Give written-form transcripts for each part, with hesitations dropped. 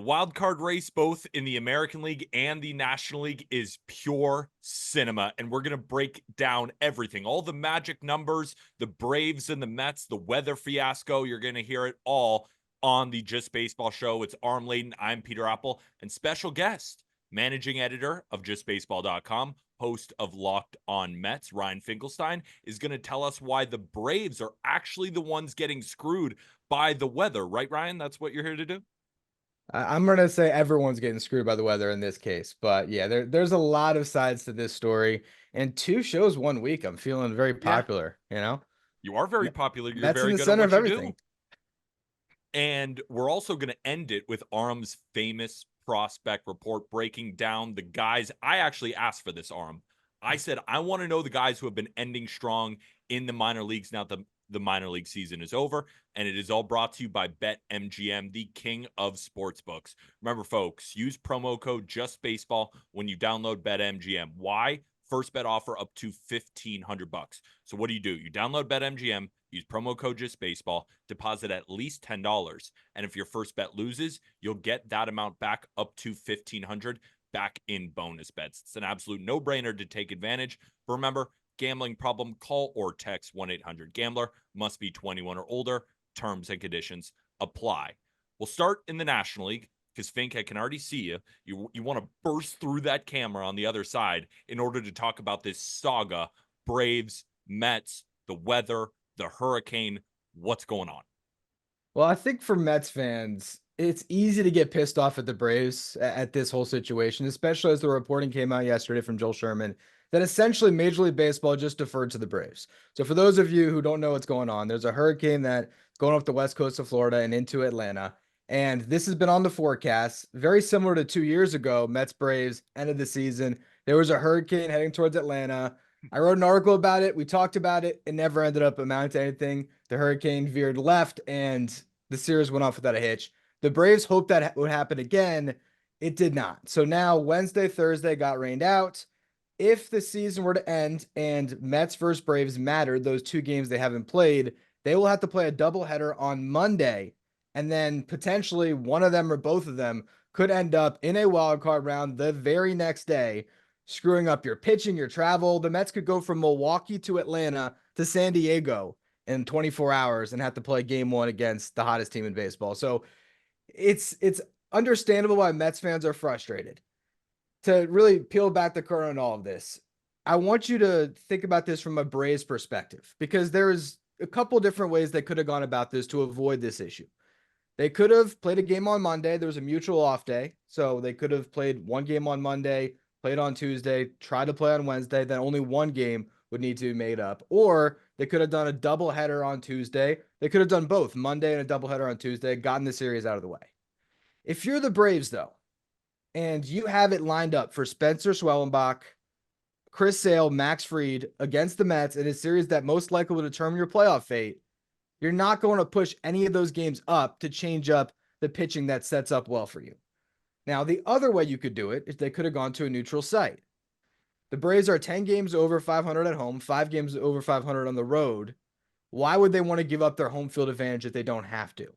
wild card race, both in the American League and the National League, is pure cinema. And we're going to break down everything, all the magic numbers, the Braves and the Mets, the weather fiasco. You're going to hear it all on the Just Baseball show. It's Aram Layden. I'm Peter Apple, and special guest, managing editor of JustBaseball.com, host of Locked On Mets, Ryan Finkelstein, is going to tell us why the Braves are actually the ones getting screwed by the weather. Right, Ryan? That's what you're here to do? I'm going to say everyone's getting screwed by the weather in this case. But yeah, there's a lot of sides to this story. And 2 shows 1 week. I'm feeling very Yeah. popular, you know? You are very popular. You're That's in very the good at center of what you do. everything. And we're also going to end it with Aram's famous prospect report, breaking down the guys. I actually asked for this, Aram. I said, I want to know the guys who have been ending strong in the minor leagues now the minor league season is over. And it is all brought to you by BetMGM, the king of sportsbooks. Remember, folks, use promo code JustBaseball when you download BetMGM. Why? First bet offer up to $1,500. So what do? You download BetMGM, use promo code JustBaseball, deposit at least $10. And if your first bet loses, you'll get that amount back up to $1,500 back in bonus bets. It's an absolute no-brainer to take advantage. But remember, gambling problem, call or text 1-800-GAMBLER. Must be 21 or older. Terms and conditions apply. We'll start in the National League because, Fink, I can already see you. You want to burst through that camera on the other side in order to talk about this saga, Braves, Mets, the weather, the hurricane. What's going on? Well, I think for Mets fans, it's easy to get pissed off at the Braves at this whole situation, especially as the reporting came out yesterday from Joel Sherman that essentially Major League Baseball just deferred to the Braves. So for those of you who don't know what's going on, there's a hurricane that's going off the west coast of Florida and into Atlanta. And this has been on the forecast, very similar to 2 years ago, Mets Braves end of the season. There was a hurricane heading towards Atlanta. I wrote an article about it. We talked about it. It never ended up amounting to anything. The hurricane veered left and the series went off without a hitch. The Braves hoped that would happen again. It did not. So now Wednesday, Thursday got rained out. If the season were to end and Mets versus Braves mattered, those 2 games they haven't played, they will have to play a doubleheader on Monday. And then potentially one of them or both of them could end up in a wild card round the very next day, screwing up your pitching, your travel. The Mets could go from Milwaukee to Atlanta to San Diego in 24 hours and have to play game 1 against the hottest team in baseball. So it's understandable why Mets fans are frustrated. To really peel back the curtain on all of this, I want you to think about this from a Braves perspective, because there's a couple different ways they could have gone about this to avoid this issue. They could have played a game on Monday. There was a mutual off day. So they could have played one game on Monday, played on Tuesday, tried to play on Wednesday, then only one game would need to be made up. Or they could have done a doubleheader on Tuesday. They could have done both, Monday and a doubleheader on Tuesday, gotten the series out of the way. If you're the Braves, though, and you have it lined up for Spencer Schwellenbach, Chris Sale, Max Fried against the Mets in a series that most likely will determine your playoff fate, you're not going to push any of those games up to change up the pitching that sets up well for you. Now, the other way you could do it is they could have gone to a neutral site. The Braves are 10 games over 500 at home, 5 games over 500 on the road. Why would they want to give up their home field advantage if they don't have to?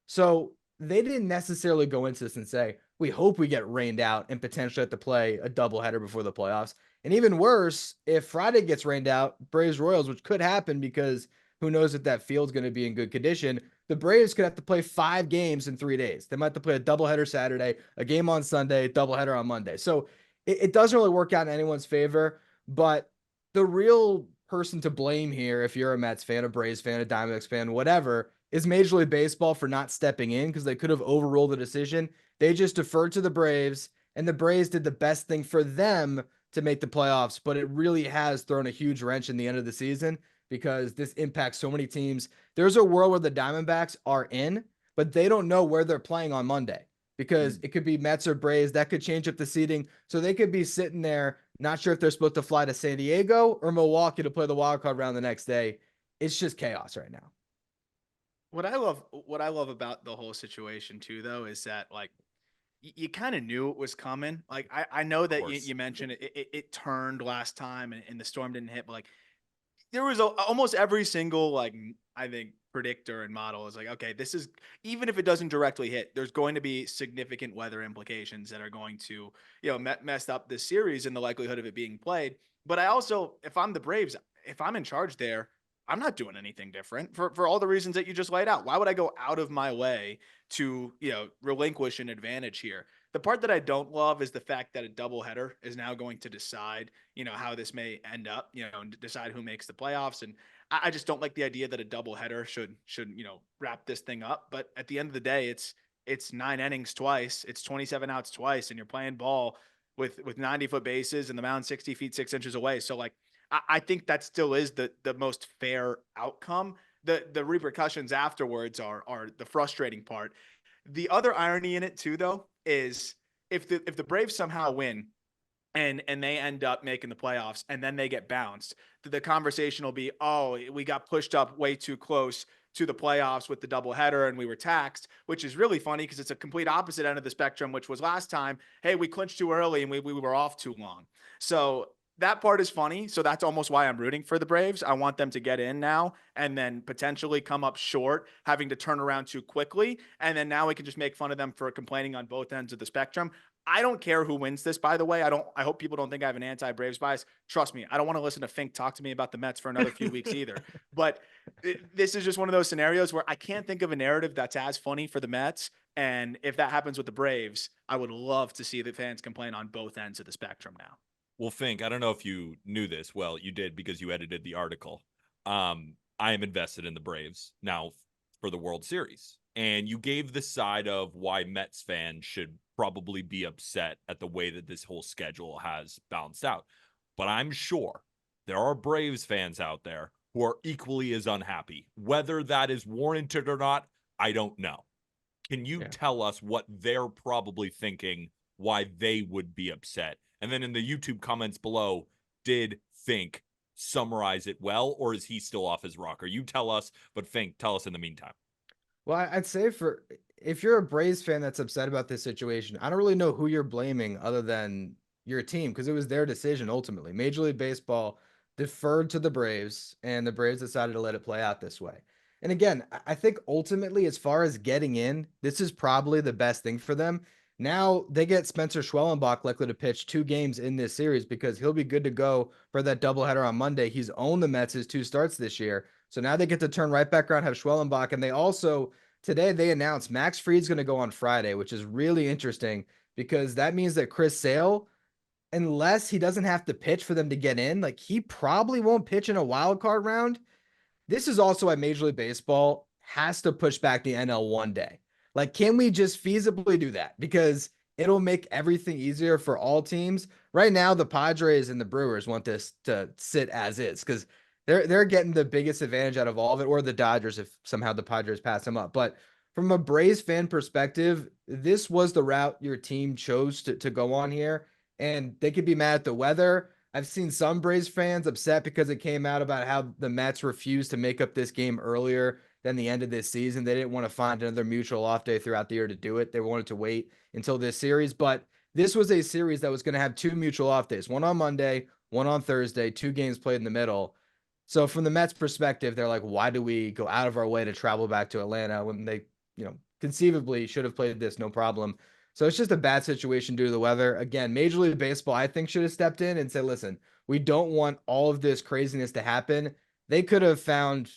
So they didn't necessarily go into this and say, we hope we get rained out and potentially have to play a doubleheader before the playoffs. And even worse, if Friday gets rained out, Braves Royals, which could happen because who knows if that field's going to be in good condition, the Braves could have to play 5 games in 3 days. They might have to play a doubleheader Saturday, a game on Sunday, doubleheader on Monday. So it doesn't really work out in anyone's favor. But the real person to blame here, if you're a Mets fan, a Braves fan, a Diamondbacks fan, whatever, is Major League Baseball for not stepping in, because they could have overruled the decision. They just deferred to the Braves, and the Braves did the best thing for them to make the playoffs. But it really has thrown a huge wrench in the end of the season, because this impacts so many teams. There's a world where the Diamondbacks are in, but they don't know where they're playing on Monday, because it could be Mets or Braves. That could change up the seating. So they could be sitting there, not sure if they're supposed to fly to San Diego or Milwaukee to play the wild card round the next day. It's just chaos right now. What I love about the whole situation too, though, is that like you kind of knew it was coming. Like I know that you mentioned it turned last time and the storm didn't hit, but like there was almost every single, like, I think predictor and model is like, okay, this is, even if it doesn't directly hit, there's going to be significant weather implications that are going to, mess up this series and the likelihood of it being played. But I also, if I'm the Braves, if I'm in charge there, I'm not doing anything different for all the reasons that you just laid out. Why would I go out of my way to, relinquish an advantage here? The part that I don't love is the fact that a doubleheader is now going to decide, how this may end up, and decide who makes the playoffs. And I just don't like the idea that a doubleheader should, wrap this thing up. But at the end of the day, it's 9 innings twice, it's 27 outs twice, and you're playing ball with 90-foot bases and the mound 60 feet 6 inches away. So like, I think that still is the most fair outcome. The repercussions afterwards are the frustrating part. The other irony in it too, though, is if the Braves somehow win and they end up making the playoffs and then they get bounced, the conversation will be, oh, we got pushed up way too close to the playoffs with the doubleheader and we were taxed, which is really funny because it's a complete opposite end of the spectrum, which was last time, hey, we clinched too early and we were off too long. So that part is funny. So that's almost why I'm rooting for the Braves. I want them to get in now and then potentially come up short, having to turn around too quickly. And then now we can just make fun of them for complaining on both ends of the spectrum. I don't care who wins this, by the way. I hope people don't think I have an anti-Braves bias. Trust me, I don't want to listen to Fink talk to me about the Mets for another few weeks either. But this is just one of those scenarios where I can't think of a narrative that's as funny for the Mets. And if that happens with the Braves, I would love to see the fans complain on both ends of the spectrum now. Well, Fink, I don't know if you knew this. Well, you did because you edited the article. I am invested in the Braves now for the World Series. And you gave the side of why Mets fans should probably be upset at the way that this whole schedule has balanced out. But I'm sure there are Braves fans out there who are equally as unhappy. Whether that is warranted or not, I don't know. Can you tell us what they're probably thinking, why they would be upset? And then in the YouTube comments below, did Fink summarize it well, or is he still off his rocker? You tell us, but Fink, tell us in the meantime. Well, I'd say if you're a Braves fan that's upset about this situation, I don't really know who you're blaming other than your team because it was their decision ultimately. Major League Baseball deferred to the Braves, and the Braves decided to let it play out this way. And again, I think ultimately, as far as getting in, this is probably the best thing for them. Now they get Spencer Schwellenbach likely to pitch 2 games in this series because he'll be good to go for that doubleheader on Monday. He's owned the Mets his 2 starts this year. So now they get to turn right back around, have Schwellenbach. And they also, today they announced Max Fried's going to go on Friday, which is really interesting because that means that Chris Sale, unless he doesn't have to pitch for them to get in, like he probably won't pitch in a wild card round. This is also why Major League Baseball has to push back the NL one day. Like, can we just feasibly do that? Because it'll make everything easier for all teams. Right now, the Padres and the Brewers want this to sit as is because they're getting the biggest advantage out of all of it, or the Dodgers if somehow the Padres pass them up. But from a Braves fan perspective, this was the route your team chose to go on here. And they could be mad at the weather. I've seen some Braves fans upset because it came out about how the Mets refused to make up this game earlier than the end of this season. They didn't want to find another mutual off day throughout the year to do it. They wanted to wait until this series, but this was a series that was going to have 2 mutual off days, one on Monday, one on Thursday, 2 games played in the middle. So from the Mets perspective, they're like, why do we go out of our way to travel back to Atlanta when they, conceivably should have played this no problem. So it's just a bad situation due to the weather. Again, Major League Baseball, I think, should have stepped in and said, listen, we don't want all of this craziness to happen. They could have found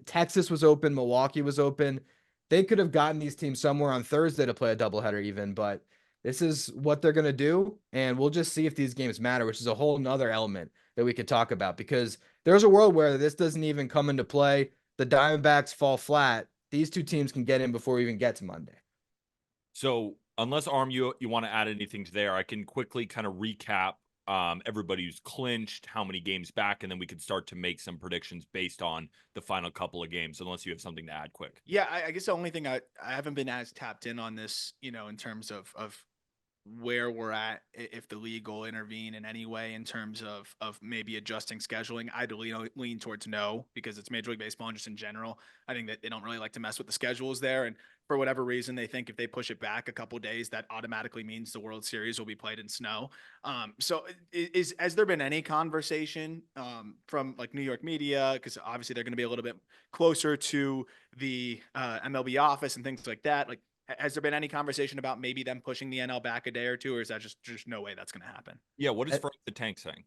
Texas was open, Milwaukee was open. They could have gotten these teams somewhere on Thursday to play a doubleheader even, but this is what they're going to do. And we'll just see if these games matter, which is a whole nother element that we could talk about because there's a world where this doesn't even come into play. The Diamondbacks fall flat. These 2 teams can get in before we even get to Monday. So unless Arm, you want to add anything to there, I can quickly kind of recap everybody who's clinched, how many games back, and then we can start to make some predictions based on the final couple of games, unless you have something to add quick. Yeah, I guess the only thing I haven't been as tapped in on this, in terms of where we're at, if the league will intervene in any way in terms of maybe adjusting scheduling. I'd lean towards no, because it's Major League Baseball and just in general. I think that they don't really like to mess with the schedules there. And for whatever reason, they think if they push it back a couple days, that automatically means the World Series will be played in snow. So has there been any conversation from like New York media? Because obviously they're going to be a little bit closer to the MLB office and things like that. Like, has there been any conversation about maybe them pushing the NL back a day or two, or is that just no way that's going to happen? Yeah, what is I, Frank the Tank saying?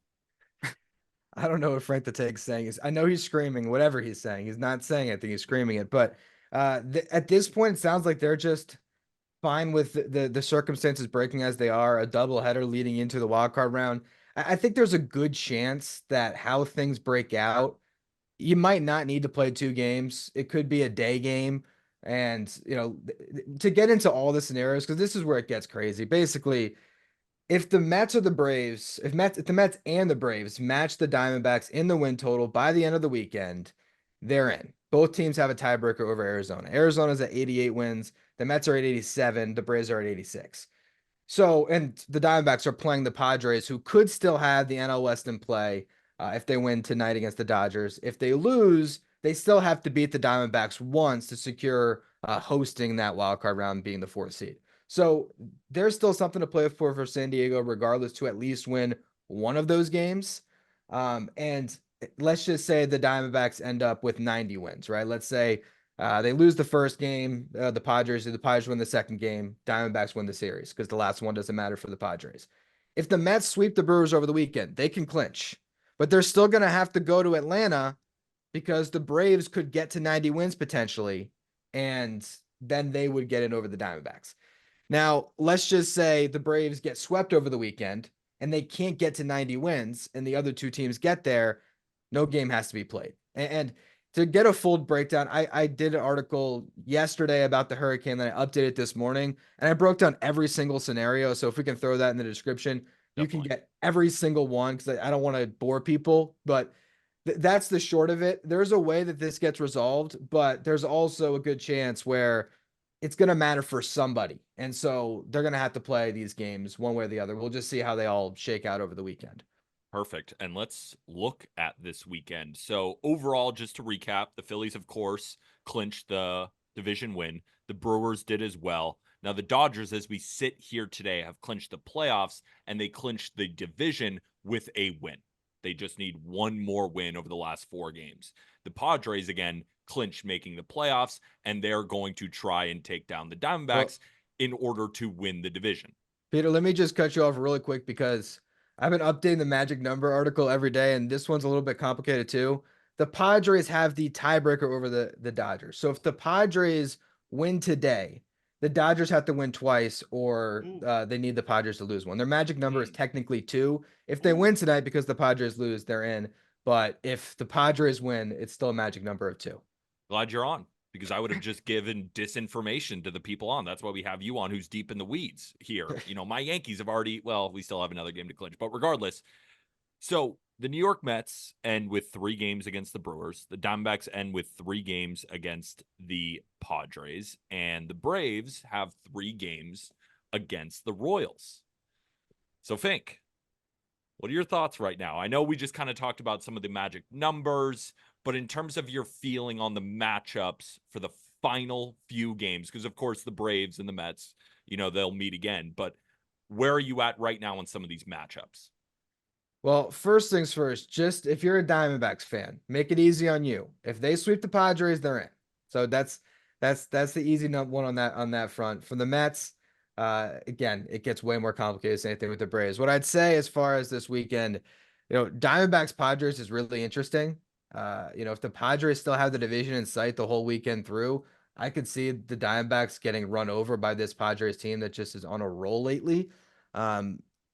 I don't know what Frank the Tank's saying is. I know he's screaming whatever he's saying. He's not saying anything. He's screaming it. But at this point, it sounds like they're just fine with the circumstances breaking as they are. A doubleheader leading into the wild card round. I think there's a good chance that how things break out, you might not need to play 2 games. It could be a day game. And, to get into all the scenarios, because this is where it gets crazy. Basically, if the Mets or the Braves, if the Mets and the Braves match the Diamondbacks in the win total by the end of the weekend, they're in. Both teams have a tiebreaker over Arizona. Arizona's at 88 wins. The Mets are at 87. The Braves are at 86. So, and the Diamondbacks are playing the Padres, who could still have the NL West in play if they win tonight against the Dodgers. If they lose, they still have to beat the Diamondbacks once to secure hosting that wild card round, being the 4th seed. So there's still something to play for San Diego, regardless, to at least win one of those games. And let's just say the Diamondbacks end up with 90 wins, right? Let's say they lose the first game, the Padres win the second game, Diamondbacks win the series because the last one doesn't matter for the Padres. If the Mets sweep the Brewers over the weekend, they can clinch, but they're still going to have to go to Atlanta because the Braves could get to 90 wins potentially, and then they would get in over the Diamondbacks. Now, let's just say the Braves get swept over the weekend and they can't get to 90 wins, and the other 2 teams get there. No game has to be played. And to get a full breakdown, I did an article yesterday about the hurricane that I updated this morning, and I broke down every single scenario. So if we can throw that in the description, you can Definitely. get every single one, because I don't want to bore people, but that's the short of it. There's a way that this gets resolved, but there's also a good chance where it's going to matter for somebody. And so they're going to have to play these games one way or the other. We'll just see how they all shake out over the weekend. Perfect. And let's look at this weekend. So, overall, just to recap, the Phillies, of course, clinched the division win. The Brewers did as well. Now, the Dodgers, as we sit here today, have clinched the playoffs and they clinched the division with a win. They just need one more win over the last 4 games. The Padres, again, clinched making the playoffs, and they're going to try and take down the Diamondbacks in order to win the division. Peter, let me just cut you off really quick because I've been updating the magic number article every day, and this one's a little bit complicated too. The Padres have the tiebreaker over the Dodgers. So if the Padres win today, the Dodgers have to win twice, or they need the Padres to lose one. Their magic number is technically 2. If they win tonight because the Padres lose, they're in. But if the Padres win, it's still a magic number of 2. Glad you're on, because I would have just given disinformation to the people on. That's why we have you on, who's deep in the weeds here. My Yankees have already, well, we still have another game to clinch, but regardless. So the New York Mets end with 3 games against the Brewers. The Diamondbacks end with 3 games against the Padres. And the Braves have 3 games against the Royals. So, Fink, what are your thoughts right now? I know we just kind of talked about some of the magic numbers, but in terms of your feeling on the matchups for the final few games, because of course the Braves and the Mets, they'll meet again, but where are you at right now on some of these matchups? Well, first things first, just if you're a Diamondbacks fan, make it easy on you. If they sweep the Padres, they're in. So that's the easy one on that front. For the Mets, again, it gets way more complicated. Same thing with the Braves. What I'd say as far as this weekend, Diamondbacks Padres is really interesting. If the Padres still have the division in sight the whole weekend through, I could see the Diamondbacks getting run over by this Padres team that just is on a roll lately.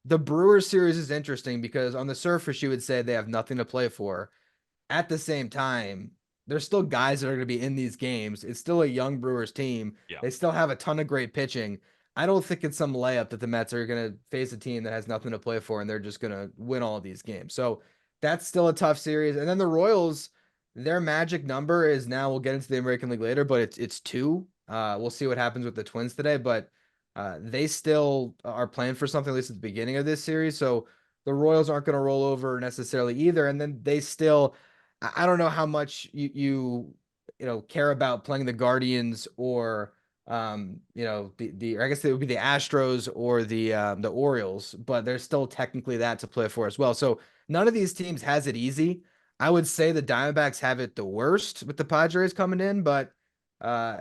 The Brewers series is interesting because on the surface, you would say they have nothing to play for. At the same time, there's still guys that are going to be in these games. It's still a young Brewers team. Yeah. They still have a ton of great pitching. I don't think it's some layup that the Mets are going to face a team that has nothing to play for and they're just going to win all of these games. So that's still a tough series. And then the Royals, their magic number is now, we'll get into the American League later, but it's 2. We'll see what happens with the Twins today, but They still are playing for something, at least at the beginning of this series. So the Royals aren't going to roll over necessarily either. And then they still, I don't know how much you care about playing the Guardians or I guess it would be the Astros or the Orioles, but there's still technically that to play for as well. So none of these teams has it easy. I would say the Diamondbacks have it the worst with the Padres coming in, but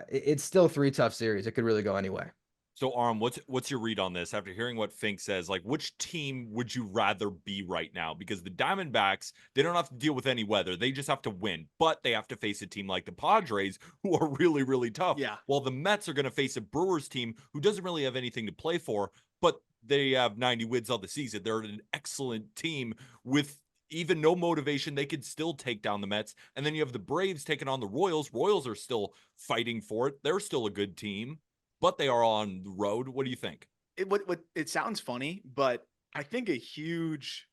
it's still 3 tough series. It could really go anyway. So, Aram, what's your read on this after hearing what Fink says? Like, which team would you rather be right now? Because the Diamondbacks, they don't have to deal with any weather. They just have to win, but they have to face a team like the Padres, who are really, really tough. Yeah. While the Mets are going to face a Brewers team who doesn't really have anything to play for, but they have 90 wins on the season. They're an excellent team with even no motivation. They could still take down the Mets. And then you have the Braves taking on the Royals. Royals are still fighting for it. They're still a good team, but they are on the road. What do you think? It sounds funny, but I think a huge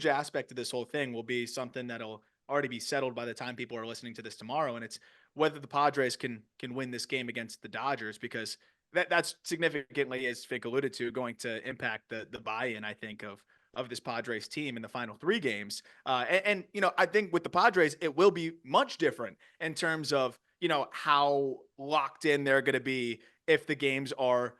aspect of this whole thing will be something that'll already be settled by the time people are listening to this tomorrow, and it's whether the Padres can win this game against the Dodgers, because that's significantly, as Fink alluded to, going to impact the buy-in, I think, of this Padres team in the final 3 games. And I think with the Padres, it will be much different in terms of how locked in they're going to be if the games are,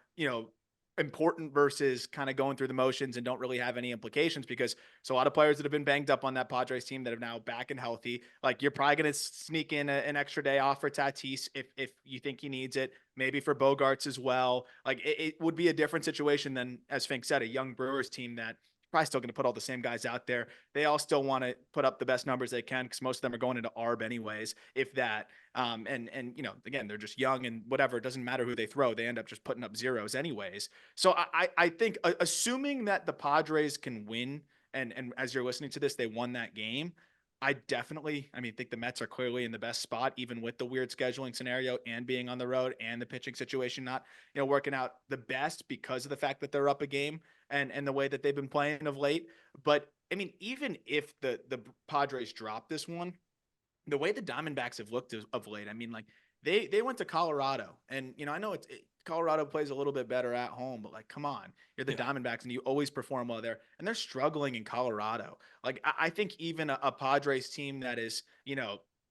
important versus kind of going through the motions and don't really have any implications, because it's a lot of players that have been banged up on that Padres team that are now back and healthy. Like, you're probably going to sneak in an extra day off for Tatis if you think he needs it, maybe for Bogarts as well. Like, it would be a different situation than, as Fink said, a young Brewers team that probably still going to put all the same guys out there. They all still want to put up the best numbers they can, because most of them are going into ARB anyways, if that. And again, they're just young and whatever. It doesn't matter who they throw. They end up just putting up zeros anyways. So I think, assuming that the Padres can win, and as you're listening to this, they won that game, I think the Mets are clearly in the best spot, even with the weird scheduling scenario and being on the road and the pitching situation not, working out the best because of the fact that they're up a game and the way that they've been playing of late. But even if the Padres drop this one, the way the Diamondbacks have looked of late, they went to Colorado, and I know Colorado plays a little bit better at home, but like, come on, you're the Diamondbacks and you always perform well there, and they're struggling in Colorado. Like, I think even a Padres team that is,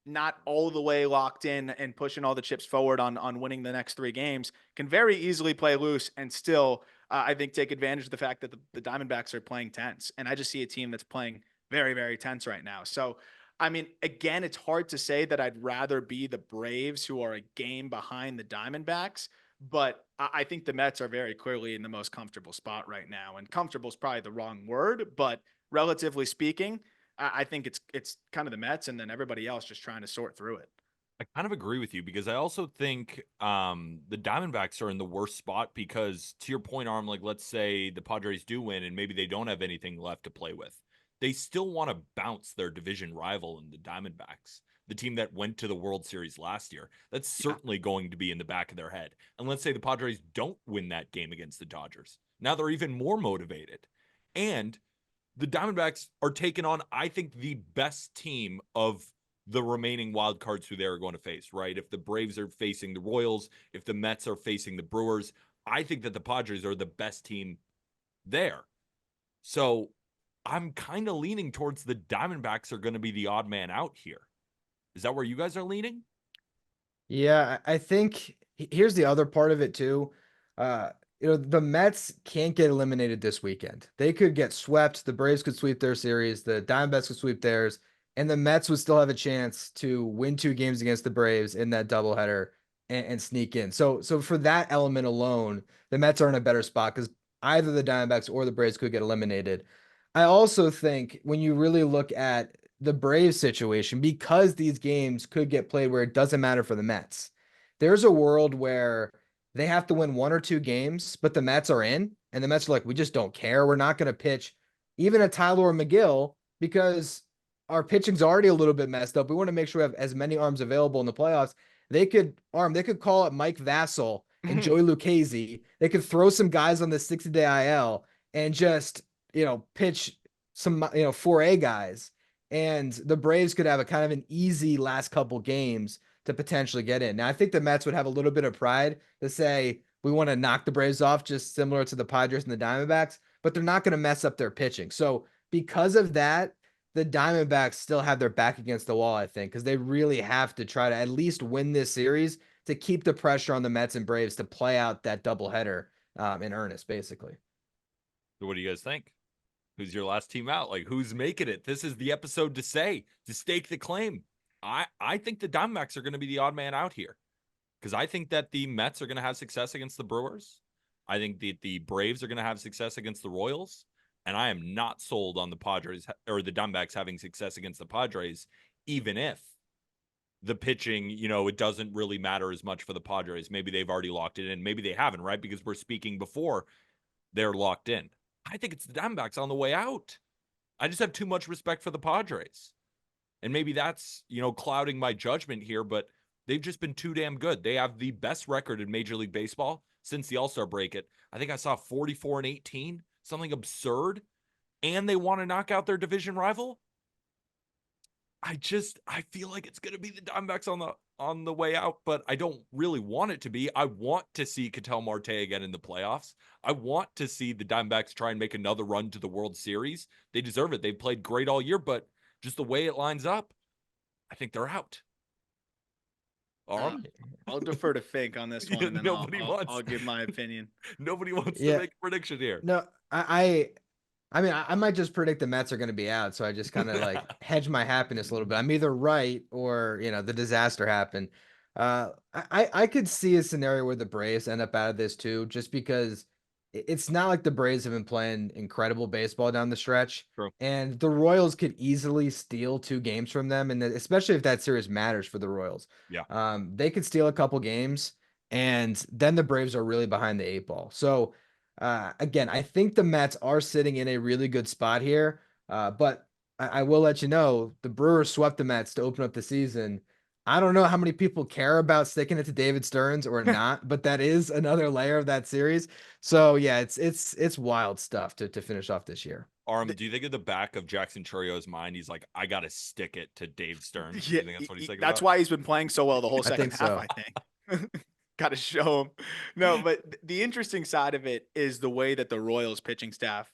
not all the way locked in and pushing all the chips forward on winning the next 3 games can very easily play loose and still, I think, take advantage of the fact that the Diamondbacks are playing tense. And I just see a team that's playing very, very tense right now. So, again, it's hard to say that I'd rather be the Braves, who are a game behind the Diamondbacks, but I think the Mets are very clearly in the most comfortable spot right now. And comfortable is probably the wrong word, but relatively speaking, I think it's kind of the Mets, and then everybody else just trying to sort through it. I kind of agree with you, because I also think the Diamondbacks are in the worst spot because, to your point, Arm, like, let's say the Padres do win and maybe they don't have anything left to play with. They still want to bounce their division rival in the Diamondbacks, the team that went to the World Series last year. That's certainly going to be in the back of their head. And let's say the Padres don't win that game against the Dodgers. Now they're even more motivated. And the Diamondbacks are taking on, I think, the best team of the remaining wild cards who they're going to face, right? If the Braves are facing the Royals, if the Mets are facing the Brewers, I think that the Padres are the best team there. So I'm kind of leaning towards the Diamondbacks are going to be the odd man out here. Is that where you guys are leaning? Yeah, I think here's the other part of it too. The Mets can't get eliminated this weekend. They could get swept. The Braves could sweep their series. The Diamondbacks could sweep theirs, and the Mets would still have a chance to win 2 games against the Braves in that doubleheader and sneak in. So for that element alone, the Mets are in a better spot because either the Diamondbacks or the Braves could get eliminated. I also think when you really look at the Braves situation, because these games could get played where it doesn't matter for the Mets, there's a world where they have to win 1 or 2 games, but the Mets are in, and the Mets are like, we just don't care. We're not going to pitch even a Tyler McGill because our pitching's already a little bit messed up. We want to make sure we have as many arms available in the playoffs. They could call it Mike Vassell and Joey Lucchesi. They could throw some guys on the 60-day IL and just, pitch some, 4A guys. And the Braves could have a kind of an easy last couple games to potentially get in. Now, I think the Mets would have a little bit of pride to say, we want to knock the Braves off, just similar to the Padres and the Diamondbacks, but they're not going to mess up their pitching. So because of that, the Diamondbacks still have their back against the wall, I think, because they really have to try to at least win this series to keep the pressure on the Mets and Braves to play out that doubleheader in earnest, basically. So what do you guys think? Who's your last team out? Like, who's making it? This is the episode to stake the claim. I think the Diamondbacks are going to be the odd man out here because I think that the Mets are going to have success against the Brewers. I think that the Braves are going to have success against the Royals. And I am not sold on the Padres or the Diamondbacks having success against the Padres, even if the pitching, it doesn't really matter as much for the Padres. Maybe they've already locked it in. Maybe they haven't, right? Because we're speaking before they're locked in. I think it's the Diamondbacks on the way out. I just have too much respect for the Padres. And maybe that's, clouding my judgment here, but they've just been too damn good. They have the best record in Major League Baseball since the All-Star break. I think I saw 44-18, something absurd. And they want to knock out their division rival. I feel like it's going to be the Diamondbacks on the way out, but I don't really want it to be. I want to see Ketel Marte again in the playoffs. I want to see the Diamondbacks try and make another run to the World Series. They deserve it. They've played great all year, but just the way it lines up, I think they're out. I'll defer to Fink on this one, and then I'll give my opinion. Nobody wants to make a prediction here. No, I mean, I might just predict the Mets are going to be out, so I just kind of like hedge my happiness a little bit. I'm either right or the disaster happened. I could see a scenario where the Braves end up out of this too, just because it's not like the Braves have been playing incredible baseball down the stretch, True. and the Royals could easily steal 2 games from them, and especially if that series matters for the Royals. Yeah. They could steal a couple games, and then the Braves are really behind the 8 ball. So. Again, I think the Mets are sitting in a really good spot here, but I will let you know the Brewers swept the Mets to open up the season. I don't know how many people care about sticking it to David Stearns or not, but that is another layer of that series. So yeah, it's wild stuff to finish off this year. Do you think in the back of Jackson Churrio's mind, he's like, I got to stick it to Dave Stearns? Yeah, Do you think that's what he's thinking that's about? why he's been playing so well the whole second half, so. I think. Got to show him. No, but the interesting side of it is the way that the Royals pitching staff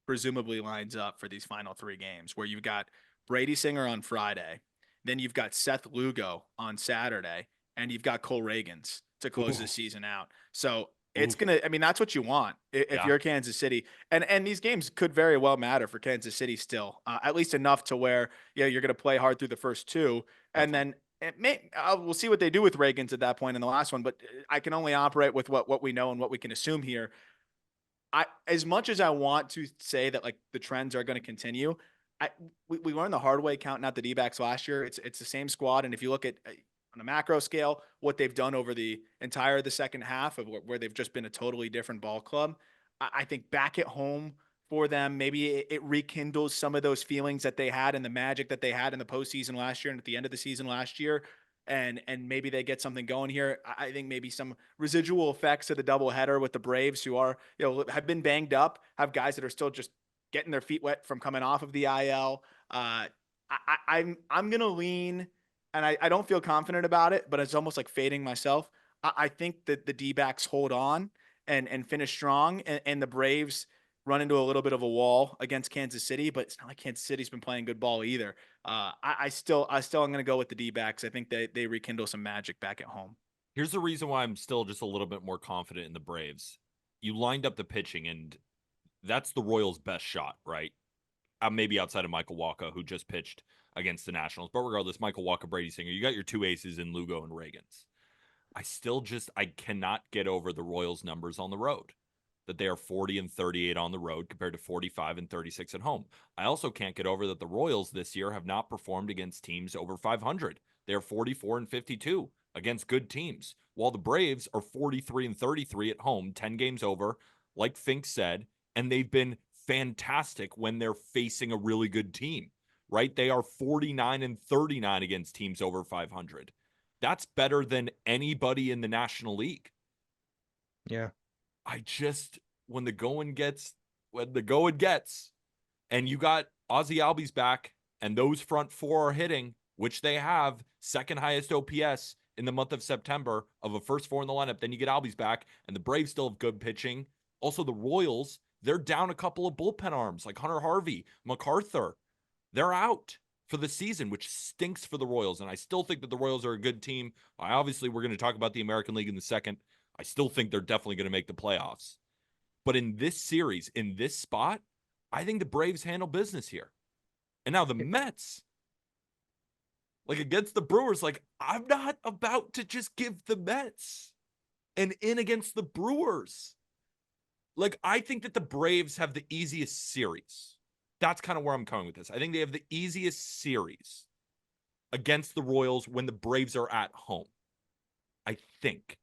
presumably lines up for these final 3 games, where you've got Brady Singer on Friday, then you've got Seth Lugo on Saturday, and you've got Cole Reagans to close the season out. So it's that's what you want if you're Kansas City. And these games could very well matter for Kansas City still, at least enough to where, you're going to play hard through the first 2. And then we'll see what they do with Reagans at that point in the last one, but I can only operate with what we know and what we can assume here. As much as I want to say that like the trends are going to continue, we learned the hard way counting out the D-backs last year. It's the same squad, and if you look at on a macro scale what they've done over the second half of where they've just been a totally different ball club, I think back at home for them, maybe it rekindles some of those feelings that they had and the magic that they had in the postseason last year and at the end of the season last year. And maybe they get something going here. I think maybe some residual effects of the doubleheader with the Braves, who are, have been banged up, have guys that are still just getting their feet wet from coming off of the IL. I'm going to lean, and I don't feel confident about it, but it's almost like fading myself. I think that the D-backs hold on and finish strong, and the Braves run into a little bit of a wall against Kansas City, but it's not like Kansas City's been playing good ball either. I still am going to go with the D-backs. I think they rekindle some magic back at home. Here's the reason why I'm still just a little bit more confident in the Braves. You lined up the pitching, and that's the Royals' best shot, right? Maybe outside of Michael Wacha, who just pitched against the Nationals. But regardless, Michael Wacha, Brady Singer, you got your 2 aces in Lugo and Reagans. I cannot get over the Royals' numbers on the road. That they are 40-38 on the road compared to 45-36 at home. I also can't get over that the Royals this year have not performed against teams over 500. They are 44-52 against good teams, while the Braves are 43-33 at home, 10 games over, like Fink said, and they've been fantastic when they're facing a really good team, right? They are 49-39 against teams over 500. That's better than anybody in the National League. Yeah. When the going gets, and you got Ozzie Albies back, and those front 4 are hitting, which they have, second highest OPS in the month of September of a first 4 in the lineup. Then you get Albies back, and the Braves still have good pitching. Also, the Royals, they're down a couple of bullpen arms like Hunter Harvey, MacArthur. They're out for the season, which stinks for the Royals. And I still think that the Royals are a good team. Obviously, we're going to talk about the American League in the second. I still think they're definitely going to make the playoffs. But in this series, in this spot, I think the Braves handle business here. And now the Mets, like against the Brewers, like I'm not about to just give the Mets an in against the Brewers. Like I think that the Braves have the easiest series. That's kind of where I'm coming with this. I think they have the easiest series against the Royals when the Braves are at home. I think.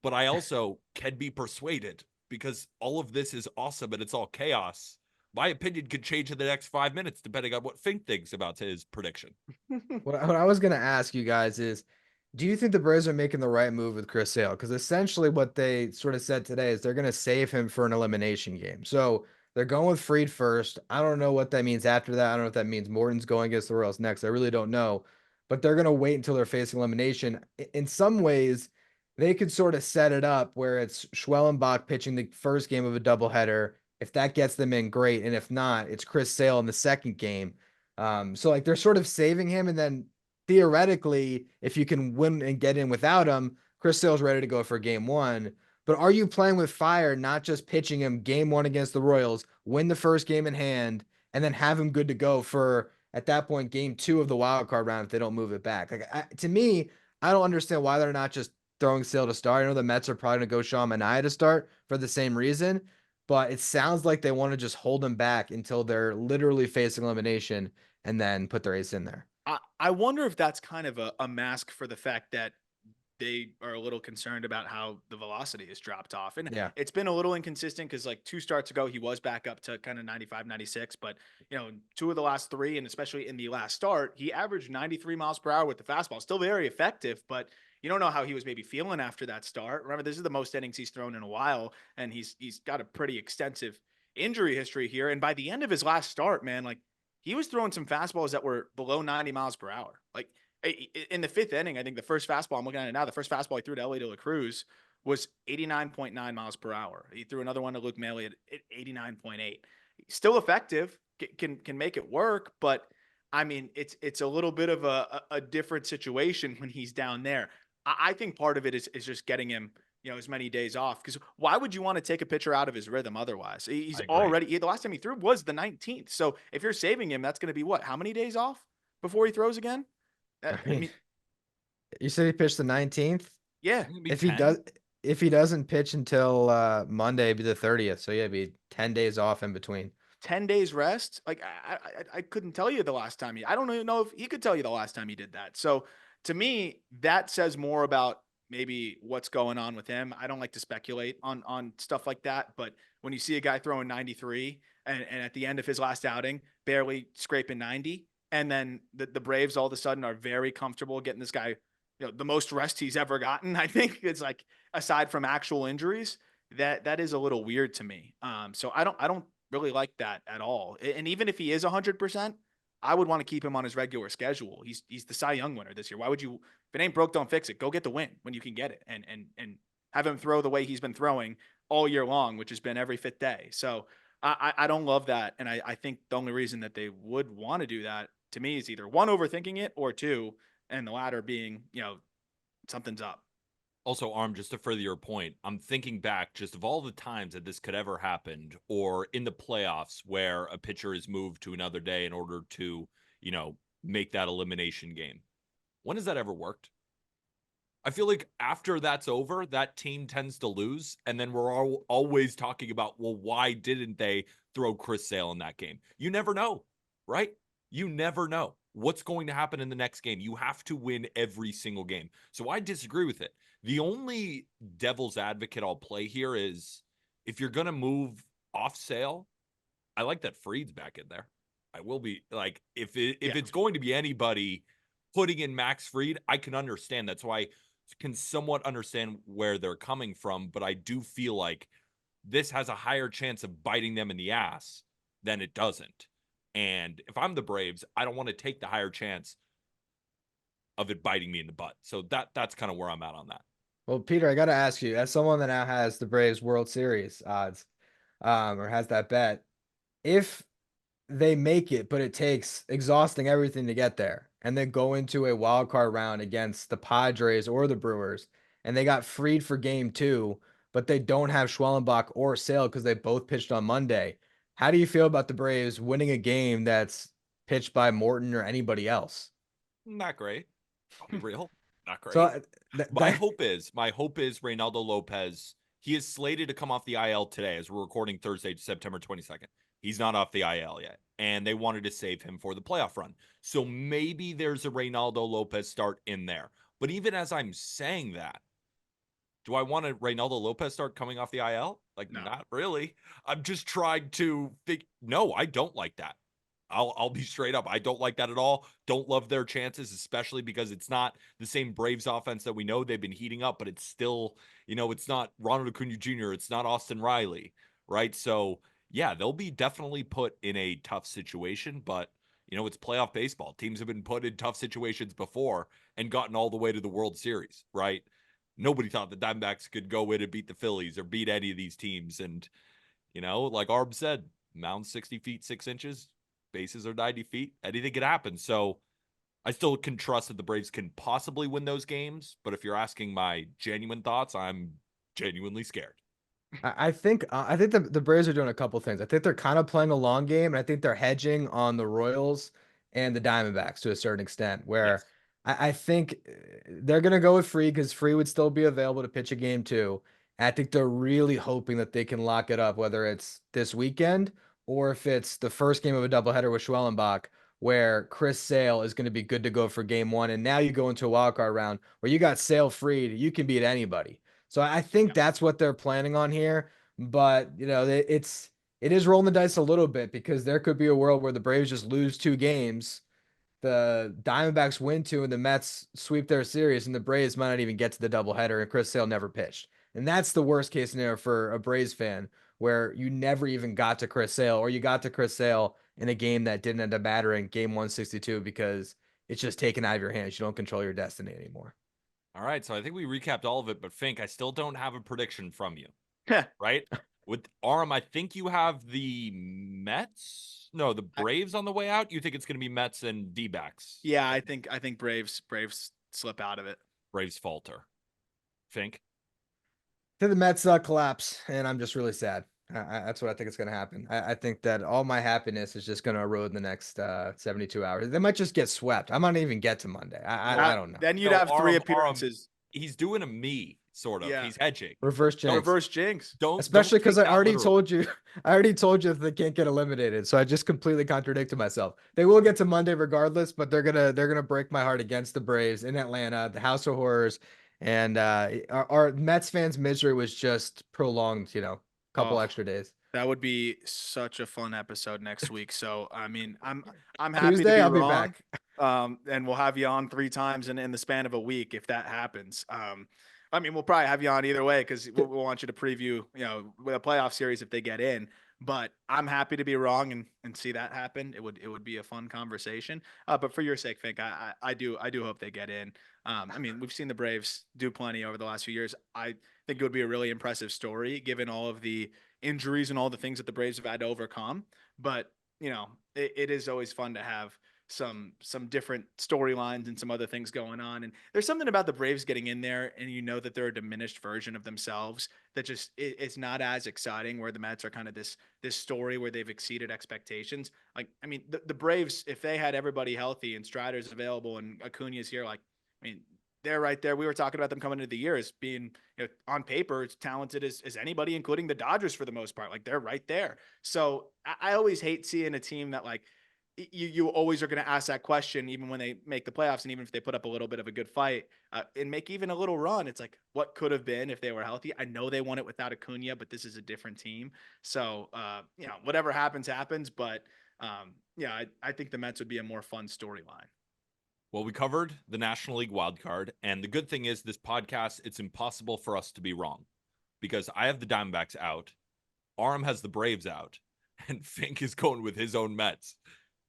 But I also can be persuaded because all of this is awesome and it's all chaos. My opinion could change in the next 5 minutes depending on what Fink thinks about his prediction. What I was going to ask you guys is, do you think the Braves are making the right move with Chris Sale? Because essentially what they sort of said today is they're going to save him for an elimination game. So they're going with Fried first. I don't know what that means after that. I don't know if that means Morton's going against the Royals next. I really don't know. But they're going to wait until they're facing elimination. In some ways, they could sort of set it up where it's Schwellenbach pitching the first game of a doubleheader. If that gets them in, great. And if not, it's Chris Sale in the second game. So like they're sort of saving him, and then theoretically, if you can win and get in without him, Chris Sale's ready to go for game one. But are you playing with fire, not just pitching him game one against the Royals, win the first game in hand, and then have him good to go for at that point game two of the wild card round if they don't move it back? Like to me, I don't understand why they're not just throwing Sale to start. I know the Mets are probably going to go Sean Manaea to start for the same reason, but it sounds like they want to just hold him back until they're literally facing elimination and then put their ace in there. I wonder if that's kind of a mask for the fact that they are a little concerned about how the velocity has dropped off. And Yeah. it's been a little inconsistent because like 2 starts ago, he was back up to kind of 95, 96. But, 2 of the last 3, and especially in the last start, he averaged 93 miles per hour with the fastball. Still very effective, but you don't know how he was maybe feeling after that start. Remember, this is the most innings he's thrown in a while, and he's got a pretty extensive injury history here. And by the end of his last start, man, like he was throwing some fastballs that were below 90 miles per hour. Like in the 5th inning, I think the first fastball, I'm looking at it now, the first fastball he threw to Ellie De La Cruz was 89.9 miles per hour. He threw another one to Luke Maile at 89.8. Still effective, can make it work, but I mean, it's a little bit of a different situation when he's down there. I think part of it is just getting him, as many days off. Because why would you want to take a pitcher out of his rhythm otherwise? He's already, the last time he threw was the 19th. So if you're saving him, that's going to be what? How many days off before he throws again? I mean, you said he pitched the 19th. Yeah. If he does, if he doesn't pitch until Monday, it'd be the 30th. So yeah, it'd be 10 days off in between. 10 days rest. Like I couldn't tell you the last time I don't even know if he could tell you the last time he did that. So to me, that says more about maybe what's going on with him. I don't like to speculate on stuff like that, but when you see a guy throwing 93 and at the end of his last outing, barely scraping 90, and then the Braves all of a sudden are very comfortable getting this guy, the most rest he's ever gotten. I think it's like, aside from actual injuries, that is a little weird to me. So I don't really like that at all. And even if he is 100%, I would want to keep him on his regular schedule. He's the Cy Young winner this year. Why would you, if it ain't broke, don't fix it. Go get the win when you can get it, and have him throw the way he's been throwing all year long, which has been every 5th day. So I don't love that. And I think the only reason that they would want to do that to me is either 1, overthinking it, or 2, and the latter being, something's up. Also, Arm, just to further your point, I'm thinking back just of all the times that this could ever happen, or in the playoffs where a pitcher is moved to another day in order to, make that elimination game. When has that ever worked? I feel like after that's over, that team tends to lose. And then we're always talking about, well, why didn't they throw Chris Sale in that game? You never know, right? You never know what's going to happen in the next game. You have to win every single game. So I disagree with it. The only devil's advocate I'll play here is if you're going to move off Sale, I like that Fried's back in there. I will be like, if it's going to be anybody putting in Max Fried, I can understand. That's why I can somewhat understand where they're coming from. But I do feel like this has a higher chance of biting them in the ass than it doesn't. And if I'm the Braves, I don't want to take the higher chance of it biting me in the butt. So that's kind of where I'm at on that. Well, Peter, I got to ask you, as someone that now has the Braves World Series odds, or has that bet, if they make it, but it takes exhausting everything to get there, and then go into a wild card round against the Padres or the Brewers, and they got freed for game 2, but they don't have Schwellenbach or Sale because they both pitched on Monday. How do you feel about the Braves winning a game that's pitched by Morton or anybody else? Not great. I'll be real. Not So great. that, My that hope is Reynaldo Lopez. He is slated to come off the IL today as we're recording Thursday, September 22nd. He's not off the IL yet, and they wanted to save him for the playoff run. So maybe there's a Reynaldo Lopez start in there. But even as I'm saying that, do I want a Reynaldo Lopez start coming off the IL? Like, No. not really. I'm just trying to think. No, I don't like that. I'll be straight up. I don't like that at all. Don't love their chances, especially because it's not the same Braves offense that we know. They've been heating up, but it's still, it's not Ronald Acuna Jr., it's not Austin Riley, right? So yeah, they'll be definitely put in a tough situation, but it's playoff baseball. Teams have been put in tough situations before and gotten all the way to the World Series, right? Nobody thought the Diamondbacks could go in and beat the Phillies or beat any of these teams. And, like Arb said, mound 60 feet, 6 inches, bases are 90 feet. Anything could happen. So I still can trust that the Braves can possibly win those games. But if you're asking my genuine thoughts, I'm genuinely scared. I think the Braves are doing a couple things. I think they're kind of playing a long game, and I think they're hedging on the Royals and the Diamondbacks to a certain extent, where Yes. I think they're gonna go with Free because Free would still be available to pitch a game 2. And I think they're really hoping that they can lock it up, whether it's this weekend or if it's the first game of a doubleheader with Schwellenbach, where Chris Sale is going to be good to go for game 1. And now you go into a wild card round where you got Sale freed, you can beat anybody. So I think that's what they're planning on here. But it is rolling the dice a little bit because there could be a world where the Braves just lose 2 games, the Diamondbacks win 2, and the Mets sweep their series, and the Braves might not even get to the doubleheader, and Chris Sale never pitched. And that's the worst case scenario for a Braves fan, where you never even got to Chris Sale, or you got to Chris Sale in a game that didn't end up mattering, game 162, because it's just taken out of your hands. You don't control your destiny anymore. All right. So I think we recapped all of it, but Fink, I still don't have a prediction from you, Yeah. right? With Aram, I think you have the Mets. No, the Braves on the way out. You think it's going to be Mets and D-backs? Yeah, I think Braves slip out of it. Braves falter. Fink? To the Mets collapse, and I'm just really sad. That's what I think is going to happen. I think that all my happiness is just going to erode in the next 72 hours. They might just get swept. I might not even get to Monday. I don't know. Then you'd No, have 3 Aram, appearances. he's doing a me sort of. Yeah. He's hedging. Reverse jinx. Reverse jinx. Especially because take I that already literally. told you, that they can't get eliminated. So I just completely contradicted myself. They will get to Monday regardless, but they're gonna break my heart against the Braves in Atlanta, the House of Horrors, and our Mets fans' misery was just prolonged. Couple Oh, extra days. that would be such a fun episode next week. So I mean, I'm happy to Tuesday, be I'll be wrong. back. And we'll have you on 3 times in the span of a week if that happens. I mean, we'll probably have you on either way because we'll want you to preview, with a playoff series if they get in. But I'm happy to be wrong and see that happen. It would be a fun conversation. But for your sake, Fink, I do hope they get in. I mean, we've seen the Braves do plenty over the last few years. I think it would be a really impressive story given all of the injuries and all the things that the Braves have had to overcome. But it is always fun to have some different storylines and some other things going on. And there's something about the Braves getting in there and that they're a diminished version of themselves that just it's not as exciting, where the Mets are kind of this story where they've exceeded expectations. Like, I mean, the Braves, if they had everybody healthy and Strider's available and Acuna's here, like, I mean, they're right there. We were talking about them coming into the year as being, on paper, as talented as anybody, including the Dodgers for the most part. Like, they're right there. So I always hate seeing a team that, like, you always are going to ask that question, even when they make the playoffs, and even if they put up a little bit of a good fight and make even a little run. It's like, what could have been if they were healthy? I know they won it without Acuna, but this is a different team. So, whatever happens. But I think the Mets would be a more fun storyline. Well, we covered the National League wild card, and the good thing is this podcast, it's impossible for us to be wrong because I have the Diamondbacks out, Aram has the Braves out, and Fink is going with his own Mets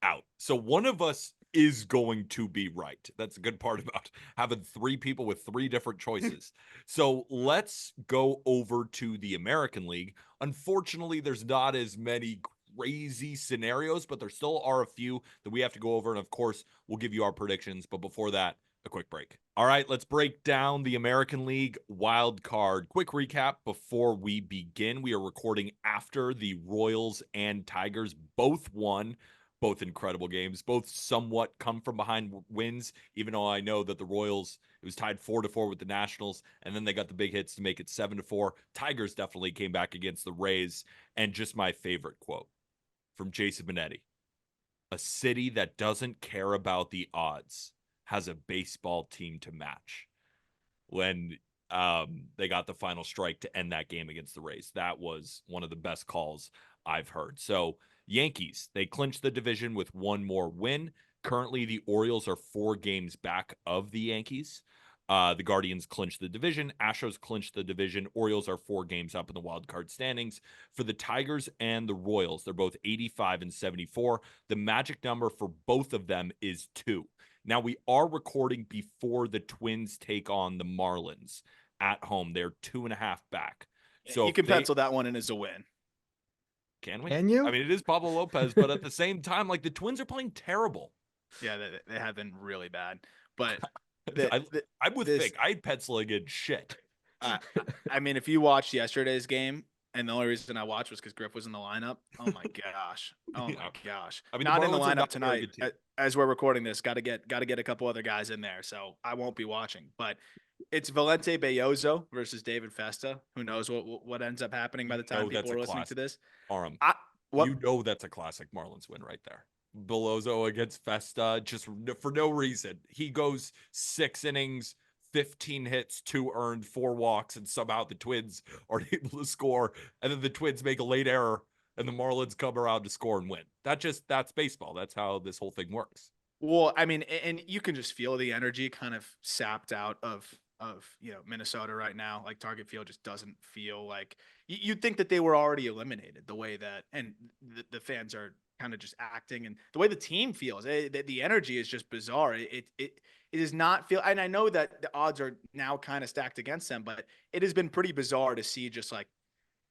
out. So one of us is going to be right. That's a good part about having three people with three different choices. So let's go over to the American League. Unfortunately, there's not as many crazy scenarios, but there still are a few that we have to go over. And of course, we'll give you our predictions. But before that, a quick break. All right, let's break down the American League wild card. Quick recap before we begin. We are recording after the Royals and Tigers both won. Both incredible games, both somewhat come from behind wins, even though I know that the Royals, it was tied 4-4 with the Nationals, and then they got the big hits to make it 7-4. Tigers definitely came back against the Rays. And just my favorite quote from Jason Benetti: a city that doesn't care about the odds has a baseball team to match. When they got the final strike to end that game against the Rays, that was one of the best calls I've heard. So Yankees, they clinched the division with one more win. Currently, the Orioles are 4 games back of the Yankees. The Guardians clinched the division. Astros clinched the division. Orioles are 4 games up in the wild card standings. For the Tigers and the Royals, they're both 85 and 74. The magic number for both of them is 2. Now, we are recording before the Twins take on the Marlins at home. They're 2.5 back. So you can pencil that one in as a win. Can we? Can you? I mean, it is Pablo Lopez, but at the same time, like, the Twins are playing terrible. Yeah, they have been really bad. But I'm with Vic. I'd penciling in shit. I mean, if you watched yesterday's game, and the only reason I watched was because Griff was in the lineup. Oh my gosh! Oh my gosh! I mean, not in the Marlins are lineup not a very tonight. good team. As we're recording this, got to get a couple other guys in there, so I won't be watching. But it's Valente Belloso versus David Festa. Who knows what ends up happening by the time people are listening to this? Aram, What? you know that's a classic Marlins win right there. Belloso against Festa, just for no reason. He goes 6 innings, 15 hits, 2 earned, 4 walks, and somehow the Twins are able to score. And then the Twins make a late error, and the Marlins come around to score and win. That's baseball. That's how this whole thing works. Well, I mean, and you can just feel the energy kind of sapped out of Minnesota right now. Like Target Field just doesn't feel like you'd think that they were already eliminated the way that, and the fans are kind of just acting, and the way the team feels. The energy is just bizarre. It does not feel, and I know that the odds are now kind of stacked against them, but it has been pretty bizarre to see just like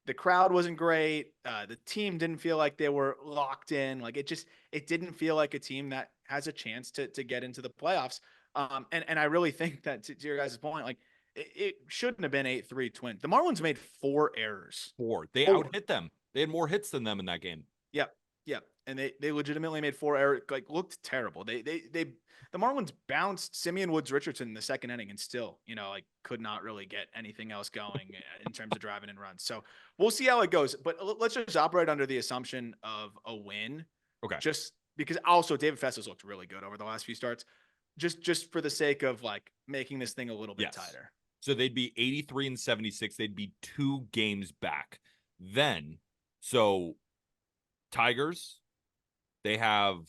the crowd wasn't great. The team didn't feel like they were locked in. Like it didn't feel like a team that has a chance to get into the playoffs. And I really think that to your guys' point, like it shouldn't have been 8-3 Twins. The Marlins made 4 errers. 4. They out-hit them. They had more hits than them in that game. Yep. Yep. And they legitimately made 4 errors. Like looked terrible. The Marlins bounced Simeon Woods Richardson in the second inning and still, like could not really get anything else going in terms of driving and runs. So we'll see how it goes. But let's just operate under the assumption of a win. Okay. Just because also David Festus looked really good over the last few starts. Just for the sake of like making this thing a little bit tighter. So they'd be 83 and 76. They'd be 2 games back. Then, so Tigers, they have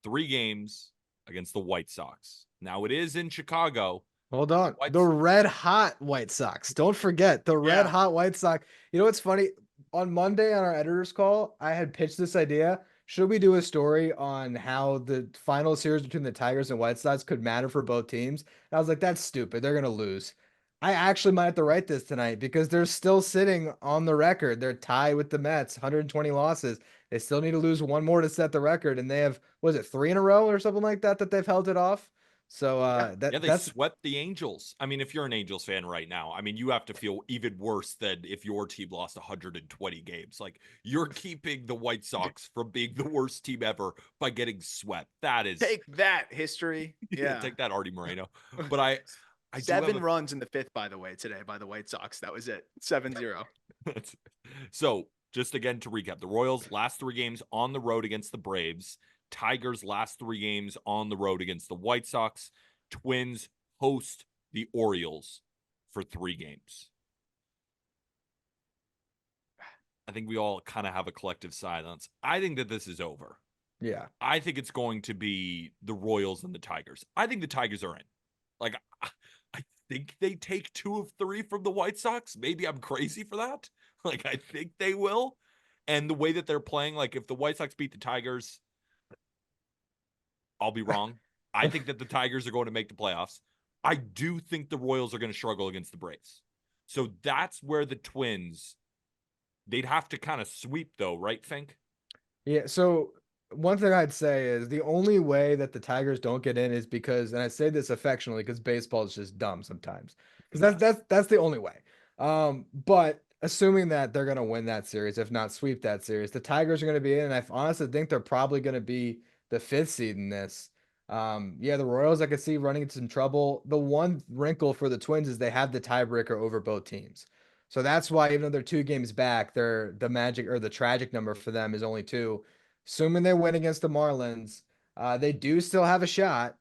3 games against the White Sox. Now it is in Chicago. Hold on. The red hot White Sox. Don't forget the red hot White Sox. You know what's funny? On Monday on our editor's call, I had pitched this idea. Should we do a story on how the final series between the Tigers and White Sox could matter for both teams? And I was like, that's stupid. They're going to lose. I actually might have to write this tonight because they're still sitting on the record. They're tied with the Mets, 120 losses. They still need to lose 1 more to set the record. And they have, was it 3 in a row or something like that they've held it off? So they that's swept the Angels. I mean, if you're an Angels fan right now, I mean, you have to feel even worse than if your team lost 120 games. Like, you're keeping the White Sox from being the worst team ever by getting swept. That is take that history. Yeah, take that, Artie Moreno. But I 7 runs in the 5th, by the way, today by the White Sox. That was it. 7-0. So just again to recap, the Royals last 3 games on the road against the Braves. Tigers last 3 games on the road against the White Sox. Twins host the Orioles for 3 games. I think we all kind of have a collective silence. I think that this is over. Yeah. I think it's going to be the Royals and the Tigers. I think the Tigers are in. Like, I think they take 2 of 3 from the White Sox. Maybe I'm crazy for that. Like, I think they will. And the way that they're playing, like if the White Sox beat the Tigers, I'll be wrong. I think that the Tigers are going to make the playoffs. I do think the Royals are going to struggle against the Braves. So that's where the Twins, they'd have to kind of sweep though, right, Fink? Yeah, so one thing I'd say is the only way that the Tigers don't get in is because, and I say this affectionately because baseball is just dumb sometimes. Because that's the only way. But assuming that they're gonna win that series, if not sweep that series, the Tigers are gonna be in, and I honestly think they're probably gonna be the fifth seed in this. Yeah, the Royals I could see running into some trouble. The one wrinkle for the Twins is they have the tiebreaker over both teams. So that's why even though they're 2 games back, the magic or the tragic number for them is only two. Assuming they win against the Marlins, they do still have a shot.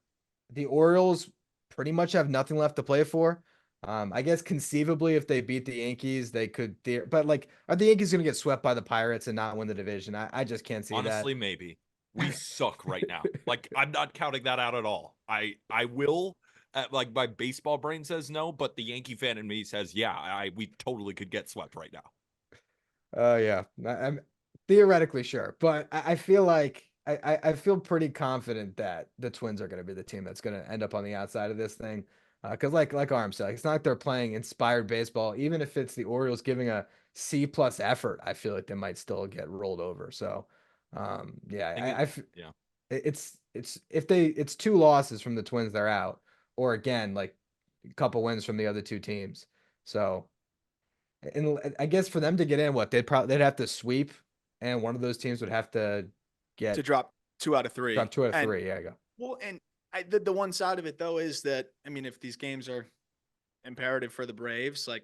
The Orioles pretty much have nothing left to play for. I guess conceivably, if they beat the Yankees, they could. But like, are the Yankees going to get swept by the Pirates and not win the division? I just can't see that. Honestly, maybe. We suck right now. Like, I'm not counting that out at all. I will. Like my baseball brain says no, but the Yankee fan in me says yeah. We totally could get swept right now. Yeah, I'm theoretically sure, but I feel like I feel pretty confident that the Twins are going to be the team that's going to end up on the outside of this thing. Because like Arm said, it's not like they're playing inspired baseball. Even if it's the Orioles giving a C+ effort, I feel like they might still get rolled over. So, yeah, Yeah. it's if it's 2 losses from the Twins, they're out, or again like a couple wins from the other two teams. So. And I guess for them to get in, what they'd have to sweep, and one of those teams would have to To get drop 2 out of 3. drop 2 out of And 3. Yeah, go. well, and the one side of it though is that I mean, if these games are imperative for the Braves, like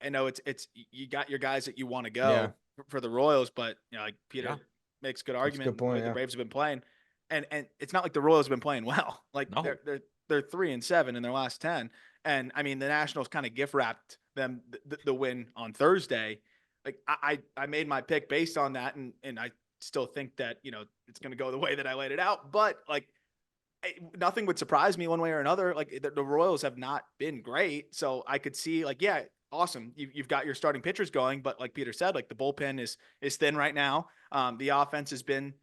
I know it's you got your guys that you want to Yeah, go for the Royals, but you know, like Yeah. Peter makes a good that's a good argument the way point. the Yeah, Braves have been playing, and it's not like the Royals have been playing well. Like No. they're 3-7 in their last 10, and I mean the Nationals kind of gift wrapped them the win on Thursday. Like I made my pick based on that, and I still think that you know it's going to go the way that I laid it out, but like nothing would surprise me one way or another. Like the Royals have not been great, so I could see like yeah, awesome. You've got your starting pitchers going, but like Peter said, like the bullpen is thin right now. The offense has been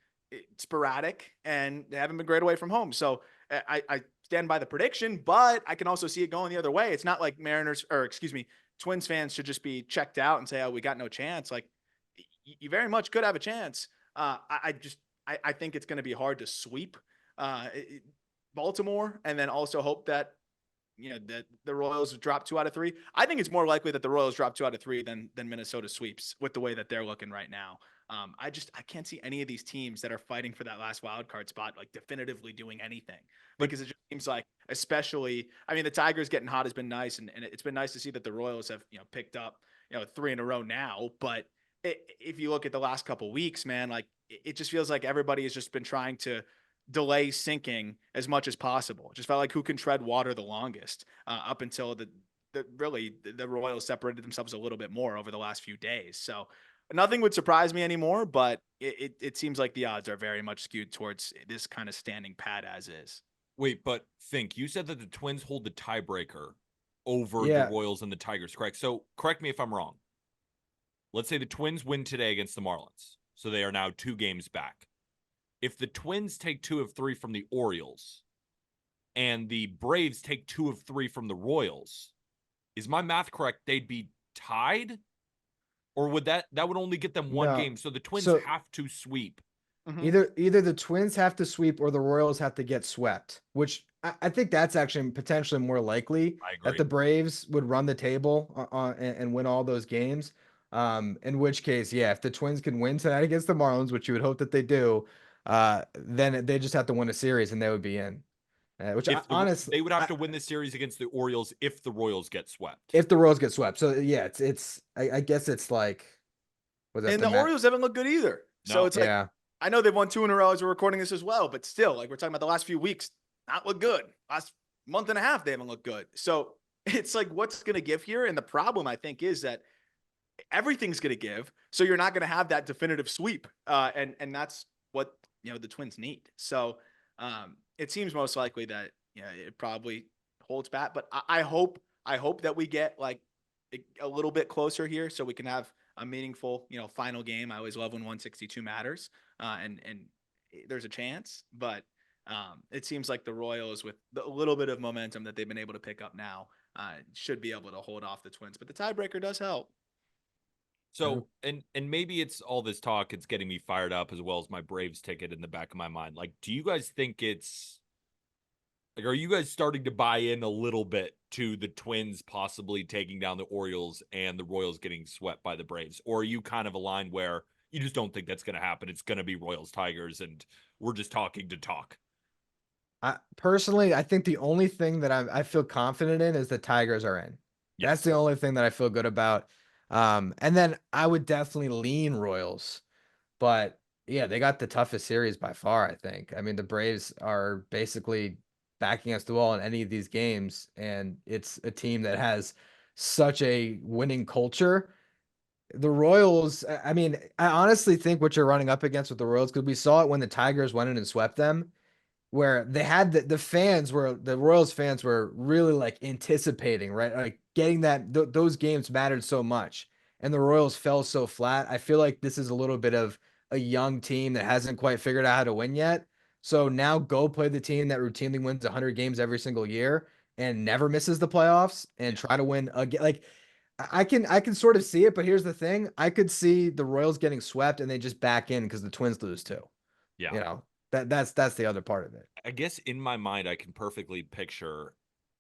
sporadic, and they haven't been great away from home. So I stand by the prediction, but I can also see it going the other way. It's not like Mariners or excuse me, Twins fans should just be checked out and say, oh, we got no chance. Like you very much could have a chance. I think it's going to be hard to sweep Baltimore, and then also hope that you know that the Royals drop 2 out of 3. I think it's more likely that the Royals drop 2 out of 3 than Minnesota sweeps with the way that they're looking right now. I can't see any of these teams that are fighting for that last wild card spot like definitively doing anything But because it just seems like, especially, I mean, the Tigers getting hot has been nice, and it's been nice to see that the Royals have picked up 3 in a row now. But if you look at the last couple weeks, man, like it just feels like everybody has just been trying to delay sinking as much as possible. It just felt like who can tread water the longest up until the Royals separated themselves a little bit more over the last few days. So nothing would surprise me anymore, but it seems like the odds are very much skewed towards this kind of standing pat as is. wait, but Fink, you said that the Twins hold the tiebreaker over the yeah, Royals and the Tigers, correct? So correct me if I'm wrong. Let's say the Twins win today against the Marlins. So they are now 2 games back. If the Twins take 2 of 3 from the Orioles and the Braves take 2 of 3 from the Royals, is my math correct? They'd be tied? Or would that would only get them one no. game? So the Twins So have to sweep. Mm-hmm. either the Twins have to sweep or the Royals have to get swept, which I think that's actually potentially more likely I that agree. the Braves would run the table and win all those games. In which case, yeah, if the Twins can win tonight against the Marlins, which you would hope that they do, then they just have to win a series and they would be in. Which I If honestly, they would have to win this series against the Orioles if the Royals get swept. if the Royals get swept, so yeah, I guess it's like was that And the the Met? Orioles haven't looked good either. So No. it's like, Yeah, I know they've won 2 in a row as we're recording this as well, but still, like we're talking about the last few weeks, not look good. Last month and a half, they haven't looked good. So it's like, what's going to give here? And the problem, I think, is that everything's going to give. So you're not going to have that definitive sweep. And that's what, the Twins need. So it seems most likely that, it probably holds back, but I hope that we get like a little bit closer here so we can have a meaningful, final game. I always love when 162 matters. And there's a chance, but It seems like the Royals, with the little bit of momentum that they've been able to pick up now, should be able to hold off the Twins. But the tiebreaker does help. So, and maybe it's all this talk, it's getting me fired up as well as my Braves ticket in the back of my mind. Like, do you guys think it's like, are you guys starting to buy in a little bit to the Twins possibly taking down the Orioles and the Royals getting swept by the Braves? Or are you kind of aligned where you just don't think that's going to happen? It's going to be Royals Tigers and we're just talking to talk. Personally, I think the only thing that I feel confident in is the Tigers are in. That's Yes. the only thing that I feel good about. And then I would definitely lean Royals, but yeah, they got the toughest series by far, I think. I mean, the Braves are basically backing us the wall in any of these games, and it's a team that has such a winning culture. The Royals, I mean, I honestly think what you're running up against with the Royals, because we saw it when the Tigers went in and swept them, where they had the fans were the Royals fans were really like anticipating, right? Like getting that those games mattered so much, and the Royals fell so flat. I feel like this is a little bit of a young team that hasn't quite figured out how to win yet. So now go play the team that routinely wins 100 games every single year and never misses the playoffs and try to win again. Like I can sort of see it, but here's the thing: I could see the Royals getting swept and they just back in because the Twins lose too. Yeah. You know that's the other part of it. I guess in my mind, I can perfectly picture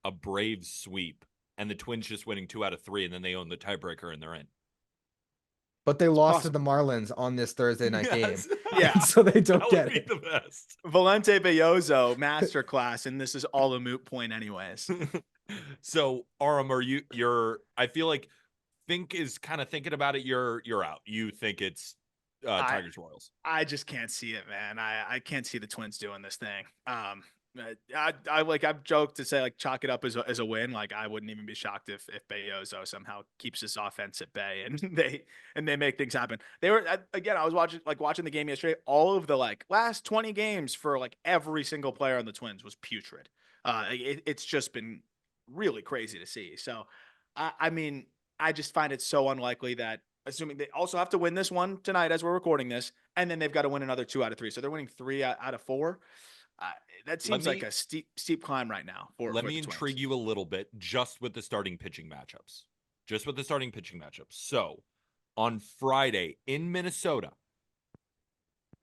a Braves sweep and the Twins just winning 2 out of 3, and then they own the tiebreaker and they're in. But they It's lost to the possible. Marlins on this Thursday night game. Yes. Yeah. So they don't That would get be it. the best. Valente Bellozo masterclass, and this is all a moot point, anyways. So, Aram, I feel like Fink is kind of thinking about it. You're out. You think it's I Tigers Royals. I just can't see it, man. I can't see the Twins doing this thing. I've joked to say like chalk it up as a win. Like I wouldn't even be shocked if Bellozo somehow keeps his offense at bay and they make things happen. They were again. I was watching the game yesterday. All of the like last 20 games for like every single player on the Twins was putrid. It's just been really crazy to see. So, I mean, I just find it so unlikely that assuming they also have to win this one tonight as we're recording this, and then they've got to win another 2 out of 3. So they're winning 3 out of 4. Uh, that Let seems like me a steep climb right now let for me the intrigue Twins. you a little bit just with the starting pitching matchups. Just with the starting pitching matchups. So, on Friday in Minnesota,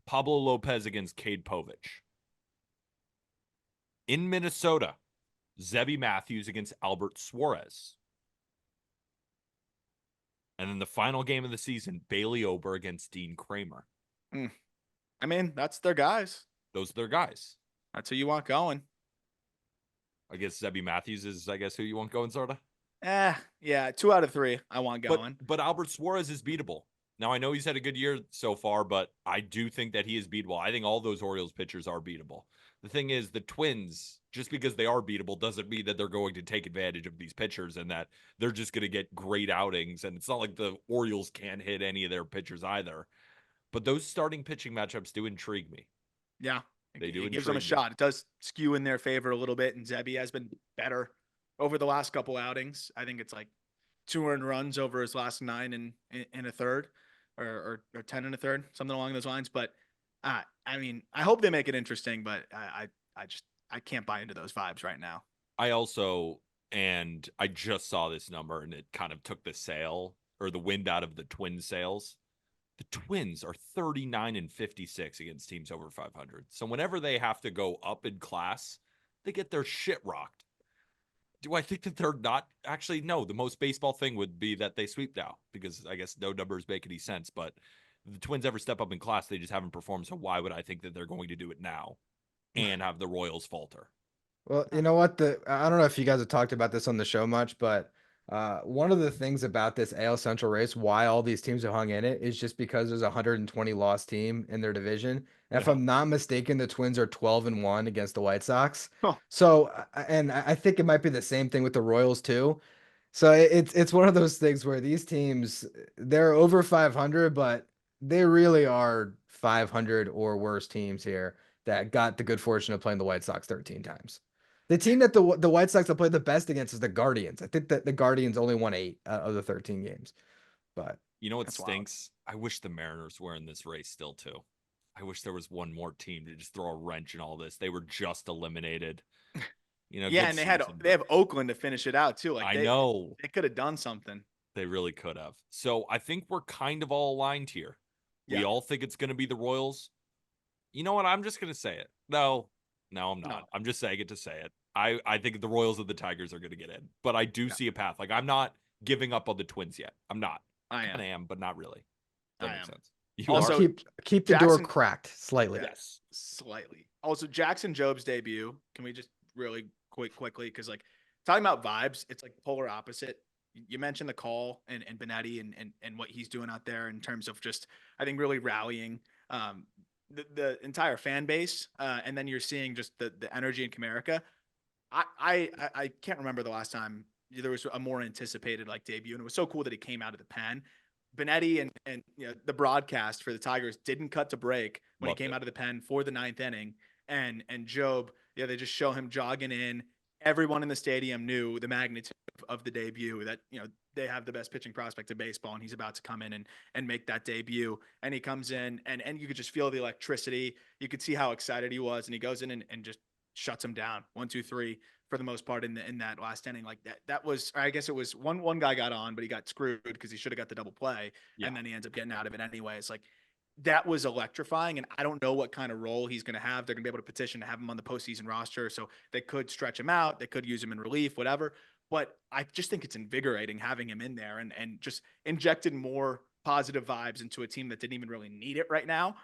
Pablo Lopez against Cade Povich. In Minnesota, Zebby Matthews against Albert Suarez. And then the final game of the season, Bailey Ober against Dean Kramer. I mean, that's their guys. Those are their guys. That's who you want going. I guess Zebby Matthews is, I guess, who you want going, sort of. Yeah, 2 out of 3. I want But going. but Albert Suarez is beatable. Now I know he's had a good year so far, but I do think that he is beatable. I think all those Orioles pitchers are beatable. The thing is, the Twins, just because they are beatable, doesn't mean that they're going to take advantage of these pitchers and that they're just going to get great outings. And it's not like the Orioles can't hit any of their pitchers either. But those starting pitching matchups do intrigue me. Yeah, They do it gives them a intrigue me. shot. It does skew in their favor a little bit, and Zebby has been better over the last couple outings. I think it's like 2 earned runs over his last 9 in a third, or 10 and a third, something along those lines. But I mean, I hope they make it interesting, but I can't buy into those vibes right now. I also, and I just saw this number and it kind of took the sail or the wind out of the twin sails. The Twins are 39-56 against teams over 500. So whenever they have to go up in class, they get their shit rocked. Do I think that they're not? Actually, no. The most baseball thing would be that they sweep now because I guess no numbers make any sense. But if the Twins ever step up in class, they just haven't performed. So why would I think that they're going to do it now and have the Royals falter? Well, you know what? I don't know if you guys have talked about this on the show much, but one of the things about this AL Central race, why all these teams have hung in it, is just because there's a 120 loss team in their division. And if Yeah. I'm not mistaken, the Twins are 12-1 against the White Sox. Huh. So, and I think it might be the same thing with the Royals too. So it's one of those things where these teams, they're over 500, but they really are 500 or worse teams here that got the good fortune of playing the White Sox 13 times. The team that the White Sox have played the best against is the Guardians. I think that the Guardians only won 8 out of the 13 games. But You know what That's wild. stinks? I wish the Mariners were in this race still too. I wish there was one more team to just throw a wrench in all this. They were just eliminated. Yeah, Good and season, they but have Oakland to finish it out too. Like I know they could have done something. they really could have. So I think we're kind of all aligned here. We Yeah. all think it's going to be the Royals. You know what? I'm just going to say it. No, I'm No. not. I'm just saying it to say it. I think the Royals and the Tigers are going to get in, but I do No. see a path. Like I'm not giving up on the Twins yet. I'm not. I Kind am. of am, but not really. Does that I make am. sense? You Just Also, are? keep the door Jackson- cracked slightly. Yes. Slightly. Also, Jackson Job's debut. Can we just really quickly? Because like talking about vibes, it's like polar opposite. You mentioned the call and Benetti and what he's doing out there in terms of just I think really rallying the entire fan base, and then you're seeing just the energy in Comerica. I can't remember the last time there was a more anticipated like debut, and it was so cool that he came out of the pen. Benetti and the broadcast for the Tigers didn't cut to break when Loved he came it. out of the pen for the ninth inning, and Job, they just show him jogging in. Everyone in the stadium knew the magnitude of the debut that they have the best pitching prospect in baseball, and he's about to come in and make that debut. And he comes in, and you could just feel the electricity. You could see how excited he was, and he goes in and just shuts him down 1-2-3 for the most part in that last inning. Like that was, I guess it was one guy got on, but he got screwed because he should have got the double play, Yeah. and then he ends up getting out of it anyway. It's like that was electrifying, and I don't know what kind of role he's going to have. They're going to be able to petition to have him on the postseason roster, so they could stretch him out, they could use him in relief, whatever. But I just think it's invigorating having him in there and just injected more positive vibes into a team that didn't even really need it right now.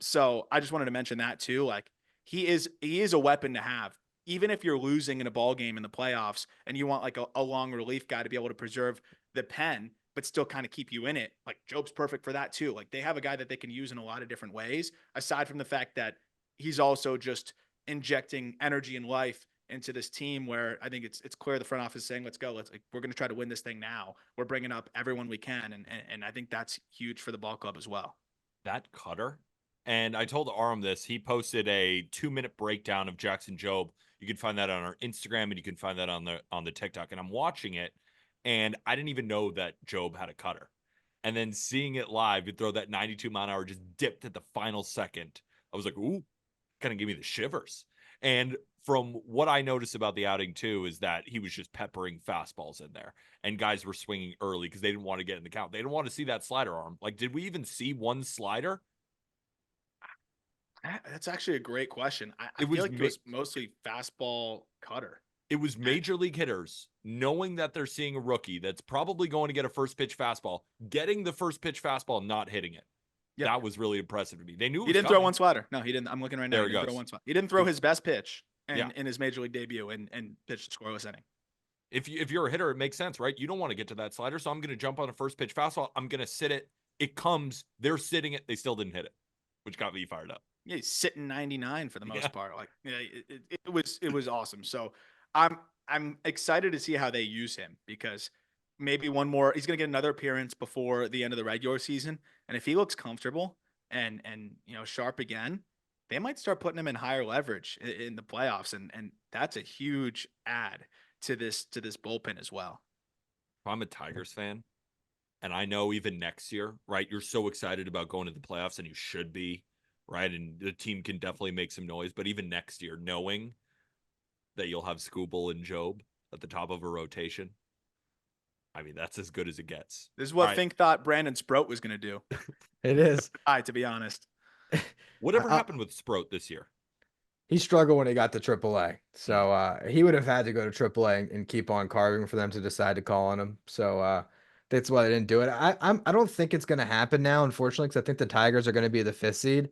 So I just wanted to mention that too. Like he is a weapon to have. Even if you're losing in a ball game in the playoffs and you want like a long relief guy to be able to preserve the pen, but still kind of keep you in it, like Job's perfect for that too. Like they have a guy that they can use in a lot of different ways, aside from the fact that he's also just injecting energy and life into this team where I think it's clear the front office is saying, let's go. We're going to try to win this thing now. We're bringing up everyone we can. And I think that's huge for the ball club as well. That cutter. And I told Aram this. He posted a 2-minute breakdown of Jackson Job. You can find that on our Instagram and you can find that on the TikTok. And I'm watching it, and I didn't even know that Job had a cutter. And then seeing it live, he'd throw that 92-mile-an-hour just dipped at the final second. I was like, ooh, kind of give me the shivers. And from what I noticed about the outing too is that he was just peppering fastballs in there, and guys were swinging early because they didn't want to get in the count. They didn't want to see that slider arm. Like, did we even see one slider? That's actually a great question. I It was feel like it was mostly fastball cutter. It was major league hitters knowing that they're seeing a rookie that's probably going to get a first pitch fastball, getting the first pitch fastball, not hitting it. Yep. That was really impressive to me. They knew He didn't throw one slider. No, he didn't. I'm looking right now. There He he didn't goes. throw one slider. He didn't throw his best pitch Yeah. in his major league debut and pitched a scoreless inning. If you're a hitter, it makes sense, right? You don't want to get to that slider, so I'm going to jump on a first pitch fastball. I'm going to sit it. It comes. They're sitting it. They still didn't hit it, which got me fired up. Yeah, he's sitting 99 for the most Yeah. part. Like, yeah, it was awesome. So I'm excited to see how they use him because maybe one more. He's going to get another appearance before the end of the regular season, and if he looks comfortable and sharp again, they might start putting him in higher leverage in the playoffs, and that's a huge add to this bullpen as well. If I'm a Tigers fan, and I know even next year, right? You're so excited about going to the playoffs, and you should be, right? And the team can definitely make some noise. But even next year, knowing that you'll have Scooble and Job at the top of a rotation, I mean, that's as good as it gets. This is what Right. Fink thought Brandon Sproat was going to do. It is. To be honest. Whatever happened with Sproat this year? He struggled when he got to AAA. So he would have had to go to AAA and keep on carving for them to decide to call on him. So that's why they didn't do it. I don't think it's going to happen now, unfortunately, because I think the Tigers are going to be the 5th seed.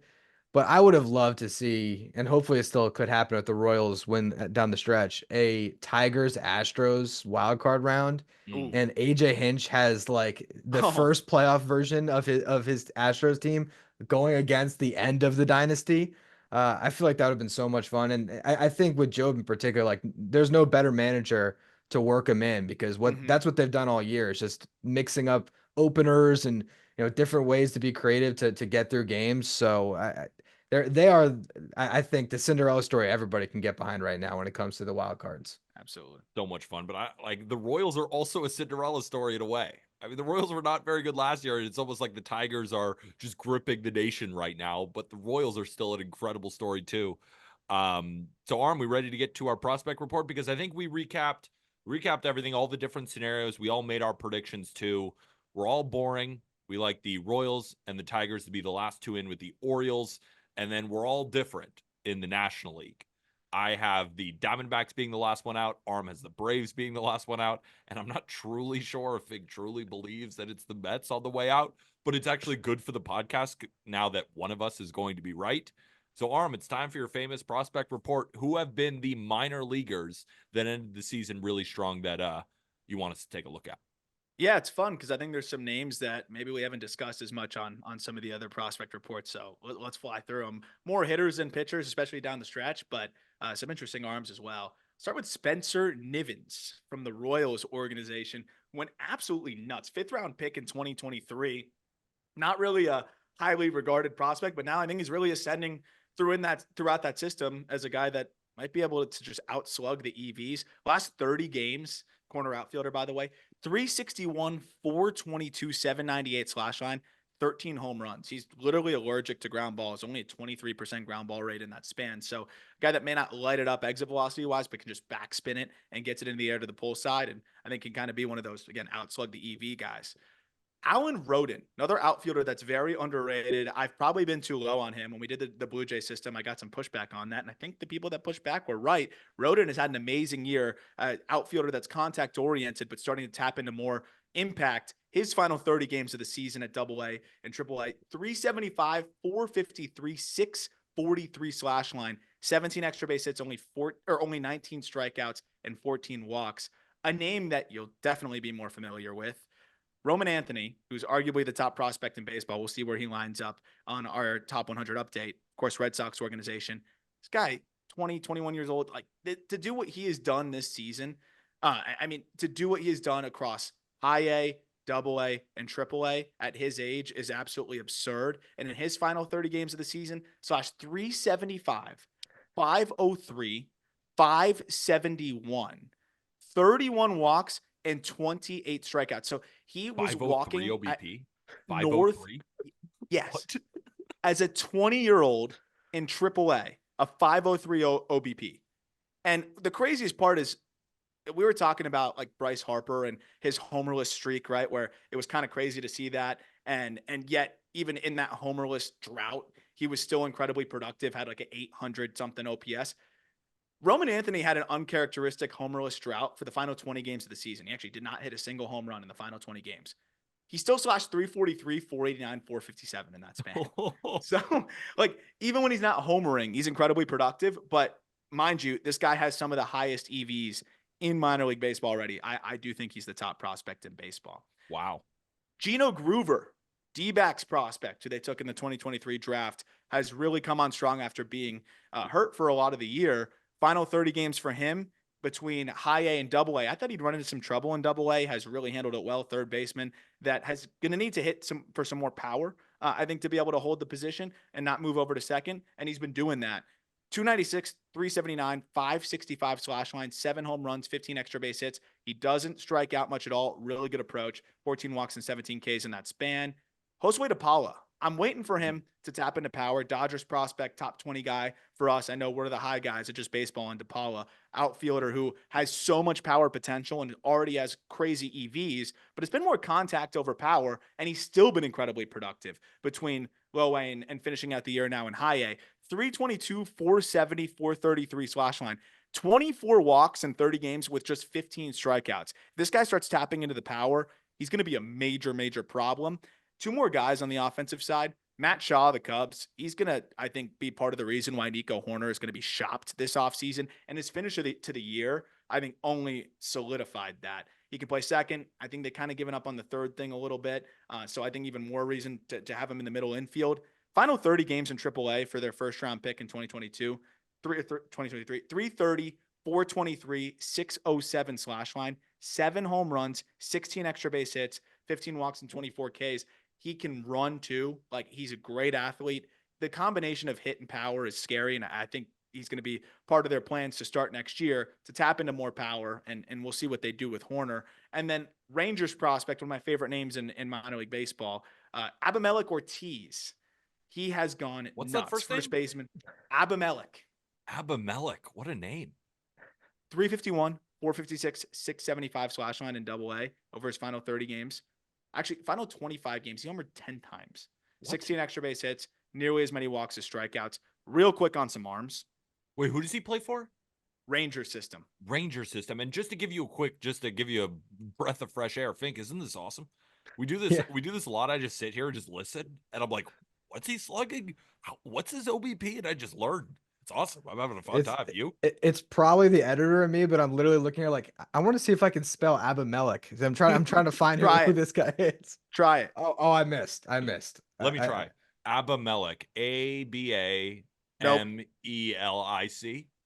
But I would have loved to see, and hopefully it still could happen if the Royals win down the stretch, a Tigers-Astros wild card round. Ooh. And AJ Hinch has like the first playoff version of his Astros team going against the end of the dynasty. I feel like that would have been so much fun. And I think with Job in particular, like there's no better manager to work him in because that's what they've done all year. Is just mixing up openers and different ways to be creative to get through games. So they are, I think, the Cinderella story everybody can get behind right now when it comes to the wild cards. Absolutely. So much fun. But the Royals are also a Cinderella story in a way, I mean, the Royals were not very good last year, and it's almost like the Tigers are just gripping the nation right now, but the Royals are still an incredible story too. So Arm, we ready to get to our prospect report? Because I think we recapped everything, all the different scenarios. We all made our predictions too. We're all boring. We like the Royals and the Tigers to be the last two in with the Orioles, and then we're all different in the National League. I have the Diamondbacks being the last one out. Arm has the Braves being the last one out. And I'm not truly sure if Fig truly believes that it's the Mets on the way out, but it's actually good for the podcast now that one of us is going to be right. So, Arm, it's time for your famous prospect report. Who have been the minor leaguers that ended the season really strong that you want us to take a look at? Yeah, it's fun because I think there's some names that maybe we haven't discussed as much on some of the other prospect reports. So let's fly through them. More hitters than pitchers, especially down the stretch, but some interesting arms as well. Start with Spencer Nivens from the Royals organization. Went absolutely nuts. 5th-round pick in 2023. Not really a highly regarded prospect, but now I think he's really ascending throughout that system as a guy that might be able to just outslug the EVs. Last 30 games, corner outfielder, by the way, 361, 422, 798 slash line, 13 home runs. He's literally allergic to ground balls, only a 23% ground ball rate in that span. So, a guy that may not light it up exit velocity wise, but can just backspin it and gets it in the air to the pull side. And I think can kind of be one of those, again, outslug the EV guys. Alan Rodin, another outfielder that's very underrated. I've probably been too low on him. When we did the Blue Jay system, I got some pushback on that. And I think the people that pushed back were right. Rodin has had an amazing year. Outfielder that's contact oriented, but starting to tap into more impact. His final 30 games of the season at AA and AAA, 375, 453, 643 slash line, 17 extra base hits, only 19 strikeouts and 14 walks. A name that you'll definitely be more familiar with. Roman Anthony, who's arguably the top prospect in baseball. We'll see where he lines up on our top 100 update. Of course, Red Sox organization. This guy, 20, 21 years old, like to do what he has done this season. To do what he has done across high A, double A, and triple A at his age is absolutely absurd. And in his final 30 games of the season, slash 375, 503, 571, 31 walks, and 28 strikeouts. So he was 503 walking OBP. north. 503. Yes. What? As a 20-year-old in AAA, a 503 OBP. And the craziest part is we were talking about like Bryce Harper and his homerless streak, right? Where it was kind of crazy to see that. And yet, even in that homerless drought, he was still incredibly productive, had like an 800 something OPS. Roman Anthony had an uncharacteristic homerless drought for the final 20 games of the season. He actually did not hit a single home run in the final 20 games. He still slashed 343, 489, 457 in that span. So, like, even when he's not homering, he's incredibly productive. But mind you, this guy has some of the highest EVs in minor league baseball already. I do think he's the top prospect in baseball. Wow. Gino Groover, D-backs prospect, who they took in the 2023 draft, has really come on strong after being hurt for a lot of the year. Final 30 games for him between high A and double A. I thought he'd run into some trouble in double A, has really handled it well. Third baseman that has going to need to hit for some more power, I think, to be able to hold the position and not move over to second. And he's been doing that. 296, 379, 565 slash line, 7 home runs, 15 extra base hits. He doesn't strike out much at all. Really good approach. 14 walks and 17 Ks in that span. Josue DePaula. I'm waiting for him to tap into power. Dodgers prospect, top 20 guy for us. I know we're the high guys at just baseball, and DePaula, outfielder who has so much power potential and already has crazy EVs, but it's been more contact over power, and he's still been incredibly productive between low A and finishing out the year now in high A. 322, 470, 433 slash line. 24 walks in 30 games with just 15 strikeouts. If this guy starts tapping into the power, he's going to be a major, major problem. 2 more guys on the offensive side. Matt Shaw, the Cubs, he's going to, I think, be part of the reason why Nico Horner is going to be shopped this offseason. And his finish to the year, I think, only solidified that. He can play second. I think they kind of given up on the third thing a little bit. So I think even more reason to have him in the middle infield. Final 30 games in AAA for their first-round pick in 2022, 2023, 330, 423, 607 slash line, 7 home runs, 16 extra base hits, 15 walks, and 24 Ks. He can run too. Like, he's a great athlete. The combination of hit and power is scary, and I think he's going to be part of their plans to start next year to tap into more power, and we'll see what they do with Horner. And then Rangers prospect, one of my favorite names in minor league baseball, Abimelec Ortiz. He has gone What's nuts. that first First name? baseman, Abimelec. Abimelec. What a name. 351, 456, 675 slash line in Double-A over his final 30 games. Actually, final 25 games, he homered 10 times. What? 16 extra base hits, nearly as many walks as strikeouts. Real quick on some arms. Wait, who does he play for? Ranger system. Ranger system. And just to give you a breath of fresh air, Fink, isn't this awesome? We do this. Yeah. We do this a lot. I just sit here and just listen, and I'm like, what's he slugging? What's his OBP? And I just learn. It's awesome. I'm having a fun time. You? It's probably the editor in me, but I'm literally looking at like I want to see if I can spell Abimelec. I'm trying to find who this guy is. Try it. Oh, I missed. Let me try. Abimelec. ABAMELIC.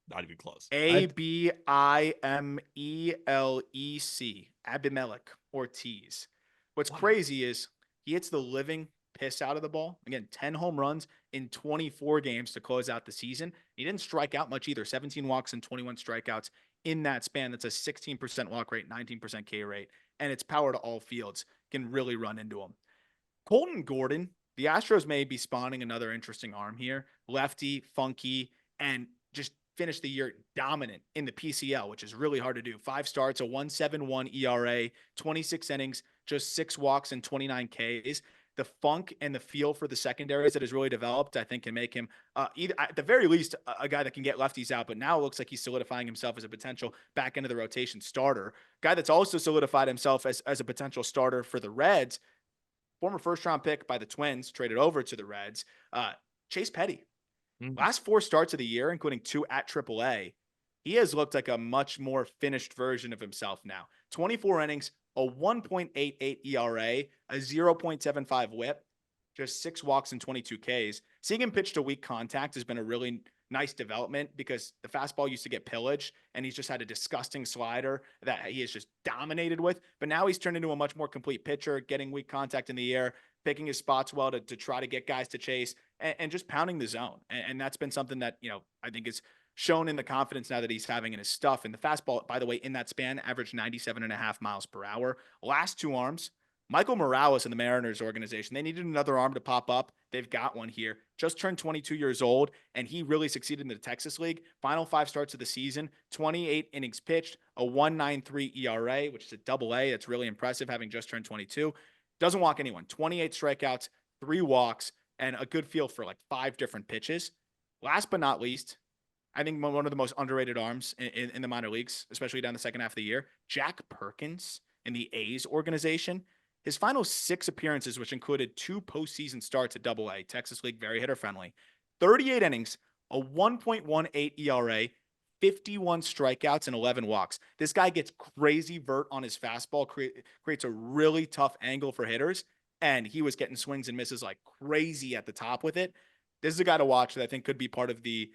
Not even close. Abimelec. Abimelec Ortiz. What's crazy is he hits the living piss out of the ball. Again, 10 home runs in 24 games to close out the season. He didn't strike out much either. 17 walks and 21 strikeouts in that span. That's a 16% walk rate, 19% K rate, and it's power to all fields. Can really run into him. Colton Gordon, the Astros may be spawning another interesting arm here. Lefty, funky, and just finished the year dominant in the PCL, which is really hard to do. 5 starts, a 1.71 ERA, 26 innings, just 6 walks and 29 Ks. The funk and the feel for the secondaries that has really developed, I think, can make him either at the very least a guy that can get lefties out. But now it looks like he's solidifying himself as a potential back end of the rotation starter. Guy that's also solidified himself as a potential starter for the Reds. Former first-round pick by the Twins, traded over to the Reds. Chase Petty. Last 4 starts of the year, including 2 at AAA, he has looked like a much more finished version of himself now. 24 innings, a 1.88 ERA, a 0.75 whip, just 6 walks and 22 Ks. Seeing him pitch to weak contact has been a really nice development because the fastball used to get pillaged, and he's just had a disgusting slider that he has just dominated with. But now he's turned into a much more complete pitcher, getting weak contact in the air, picking his spots well to try to get guys to chase, and just pounding the zone. And that's been something that, I think is shown in the confidence now that he's having in his stuff. And the fastball, by the way, in that span, averaged 97.5 miles per hour. Last 2 arms, Michael Morales in the Mariners organization, they needed another arm to pop up. They've got one here. Just turned 22 years old, and he really succeeded in the Texas League. Final 5 starts of the season, 28 innings pitched, a 1.93 ERA, which is a Double-A. That's really impressive, having just turned 22. Doesn't walk anyone. 28 strikeouts, 3 walks, and a good feel for like 5 different pitches. Last but not least, I think one of the most underrated arms in the minor leagues, especially down the second half of the year, Jack Perkins in the A's organization. His final 6 appearances, which included 2 postseason starts at Double-A, Texas League, very hitter-friendly, 38 innings, a 1.18 ERA, 51 strikeouts, and 11 walks. This guy gets crazy vert on his fastball, creates a really tough angle for hitters, and he was getting swings and misses like crazy at the top with it. This is a guy to watch that I think could be part of the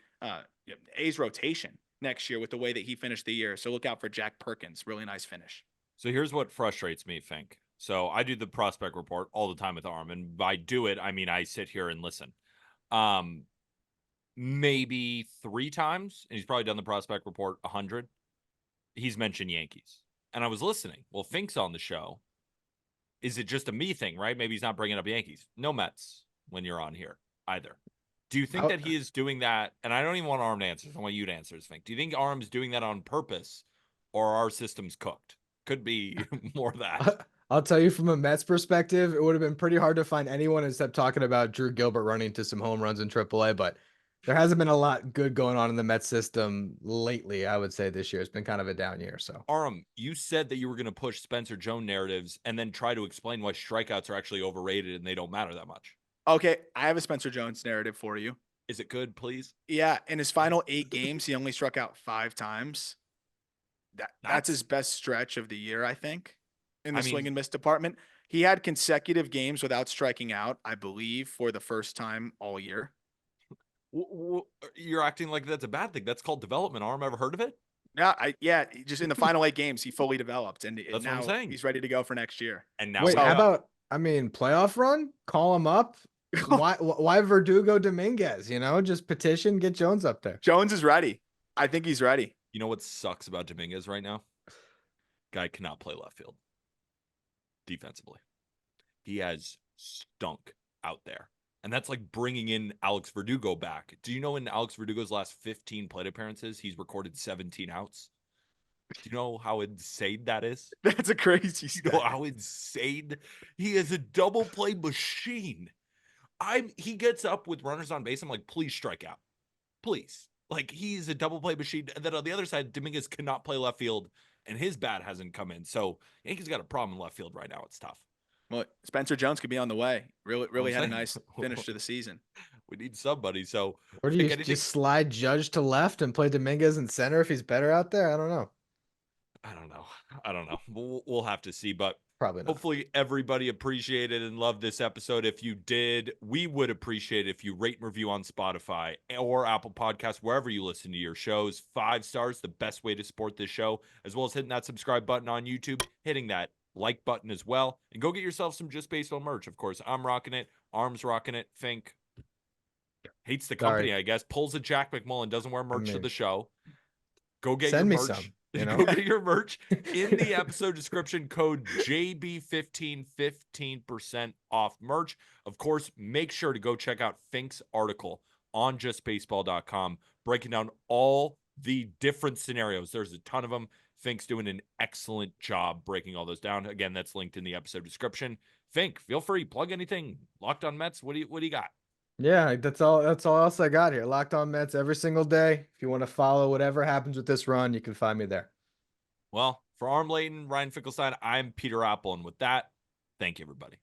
A's rotation next year with the way that he finished the year. So look out for Jack Perkins. Really nice finish. So here's what frustrates me, Fink. So I do the prospect report all the time with Aram, and by do it, I mean I sit here and listen. Maybe 3 times, and he's probably done the prospect report 100. He's mentioned Yankees, and I was listening. Well, Fink's on the show. Is it just a me thing, right? Maybe he's not bringing up Yankees. No Mets when you're on here either. Do you think that he is doing that? And I don't even want Aram to answer. I want you to answer this, Fink. Do you think Aram's doing that on purpose, or are our systems cooked? Could be more of that. I'll tell you from a Mets perspective, it would have been pretty hard to find anyone except talking about Drew Gilbert running to some home runs in AAA, but there hasn't been a lot good going on in the Mets system lately. I would say this year it's been kind of a down year. So Aram, you said that you were going to push Spencer Jones narratives and then try to explain why strikeouts are actually overrated and they don't matter that much. Okay, I have a Spencer Jones narrative for you. Is it good, please? Yeah, in his final 8 games, he only struck out 5 times. That's his best stretch of the year, I think, in the swing and miss department. He had consecutive games without striking out, I believe, for the first time all year. You're acting like that's a bad thing. That's called development. Aram, ever heard of it? Yeah, just in the final 8 games, he fully developed, and that's now what I'm saying. He's ready to go for next year. And now, wait, how about playoff run? Call him up. Why Verdugo Dominguez? Just petition, get Jones up there. Jones is ready. I think he's ready. You know what sucks about Dominguez right now? Guy cannot play left field defensively. He has stunk out there. And that's like bringing in Alex Verdugo back. Do you know in Alex Verdugo's last 15 plate appearances, he's recorded 17 outs? Do you know how insane that is? That's a crazy You know how insane? He is a double play machine. He gets up with runners on base. I'm like, please strike out. Please. Like, he's a double play machine. And then on the other side, Dominguez cannot play left field, and his bat hasn't come in. So Yankees got a problem in left field right now. It's tough. Well, Spencer Jones could be on the way. Really had a saying. nice finish to the season. We need somebody. So, Or do you just slide Judge to left and play Dominguez in center if he's better out there? I don't know. I don't know. We'll have to see, but probably not. Hopefully everybody appreciated and loved this episode. If you did, we would appreciate it if you rate and review on Spotify or Apple Podcasts, wherever you listen to your shows. 5 stars, the best way to support this show, as well as hitting that subscribe button on YouTube, hitting that like button as well, and go get yourself some Just Baseball merch. Of course, I'm rocking it. Arm's rocking it. Fink hates the company, I guess. Pulls a Jack McMullen, doesn't wear merch to the show. Go get your merch. Some. Go get your merch in the episode description. Code JB15, 15% off merch. Of course, make sure to go check out Fink's article on justbaseball.com, breaking down all the different scenarios. There's a ton of them. Fink's doing an excellent job breaking all those down. Again, that's linked in the episode description. Fink, feel free, plug anything. Locked on Mets. What do you got? Yeah, that's all else I got here. Locked on Mets every single day. If you want to follow whatever happens with this run, you can find me there. Well, for Aram Layton, Ryan Finkelstein, I'm Peter Apple. And with that, thank you, everybody.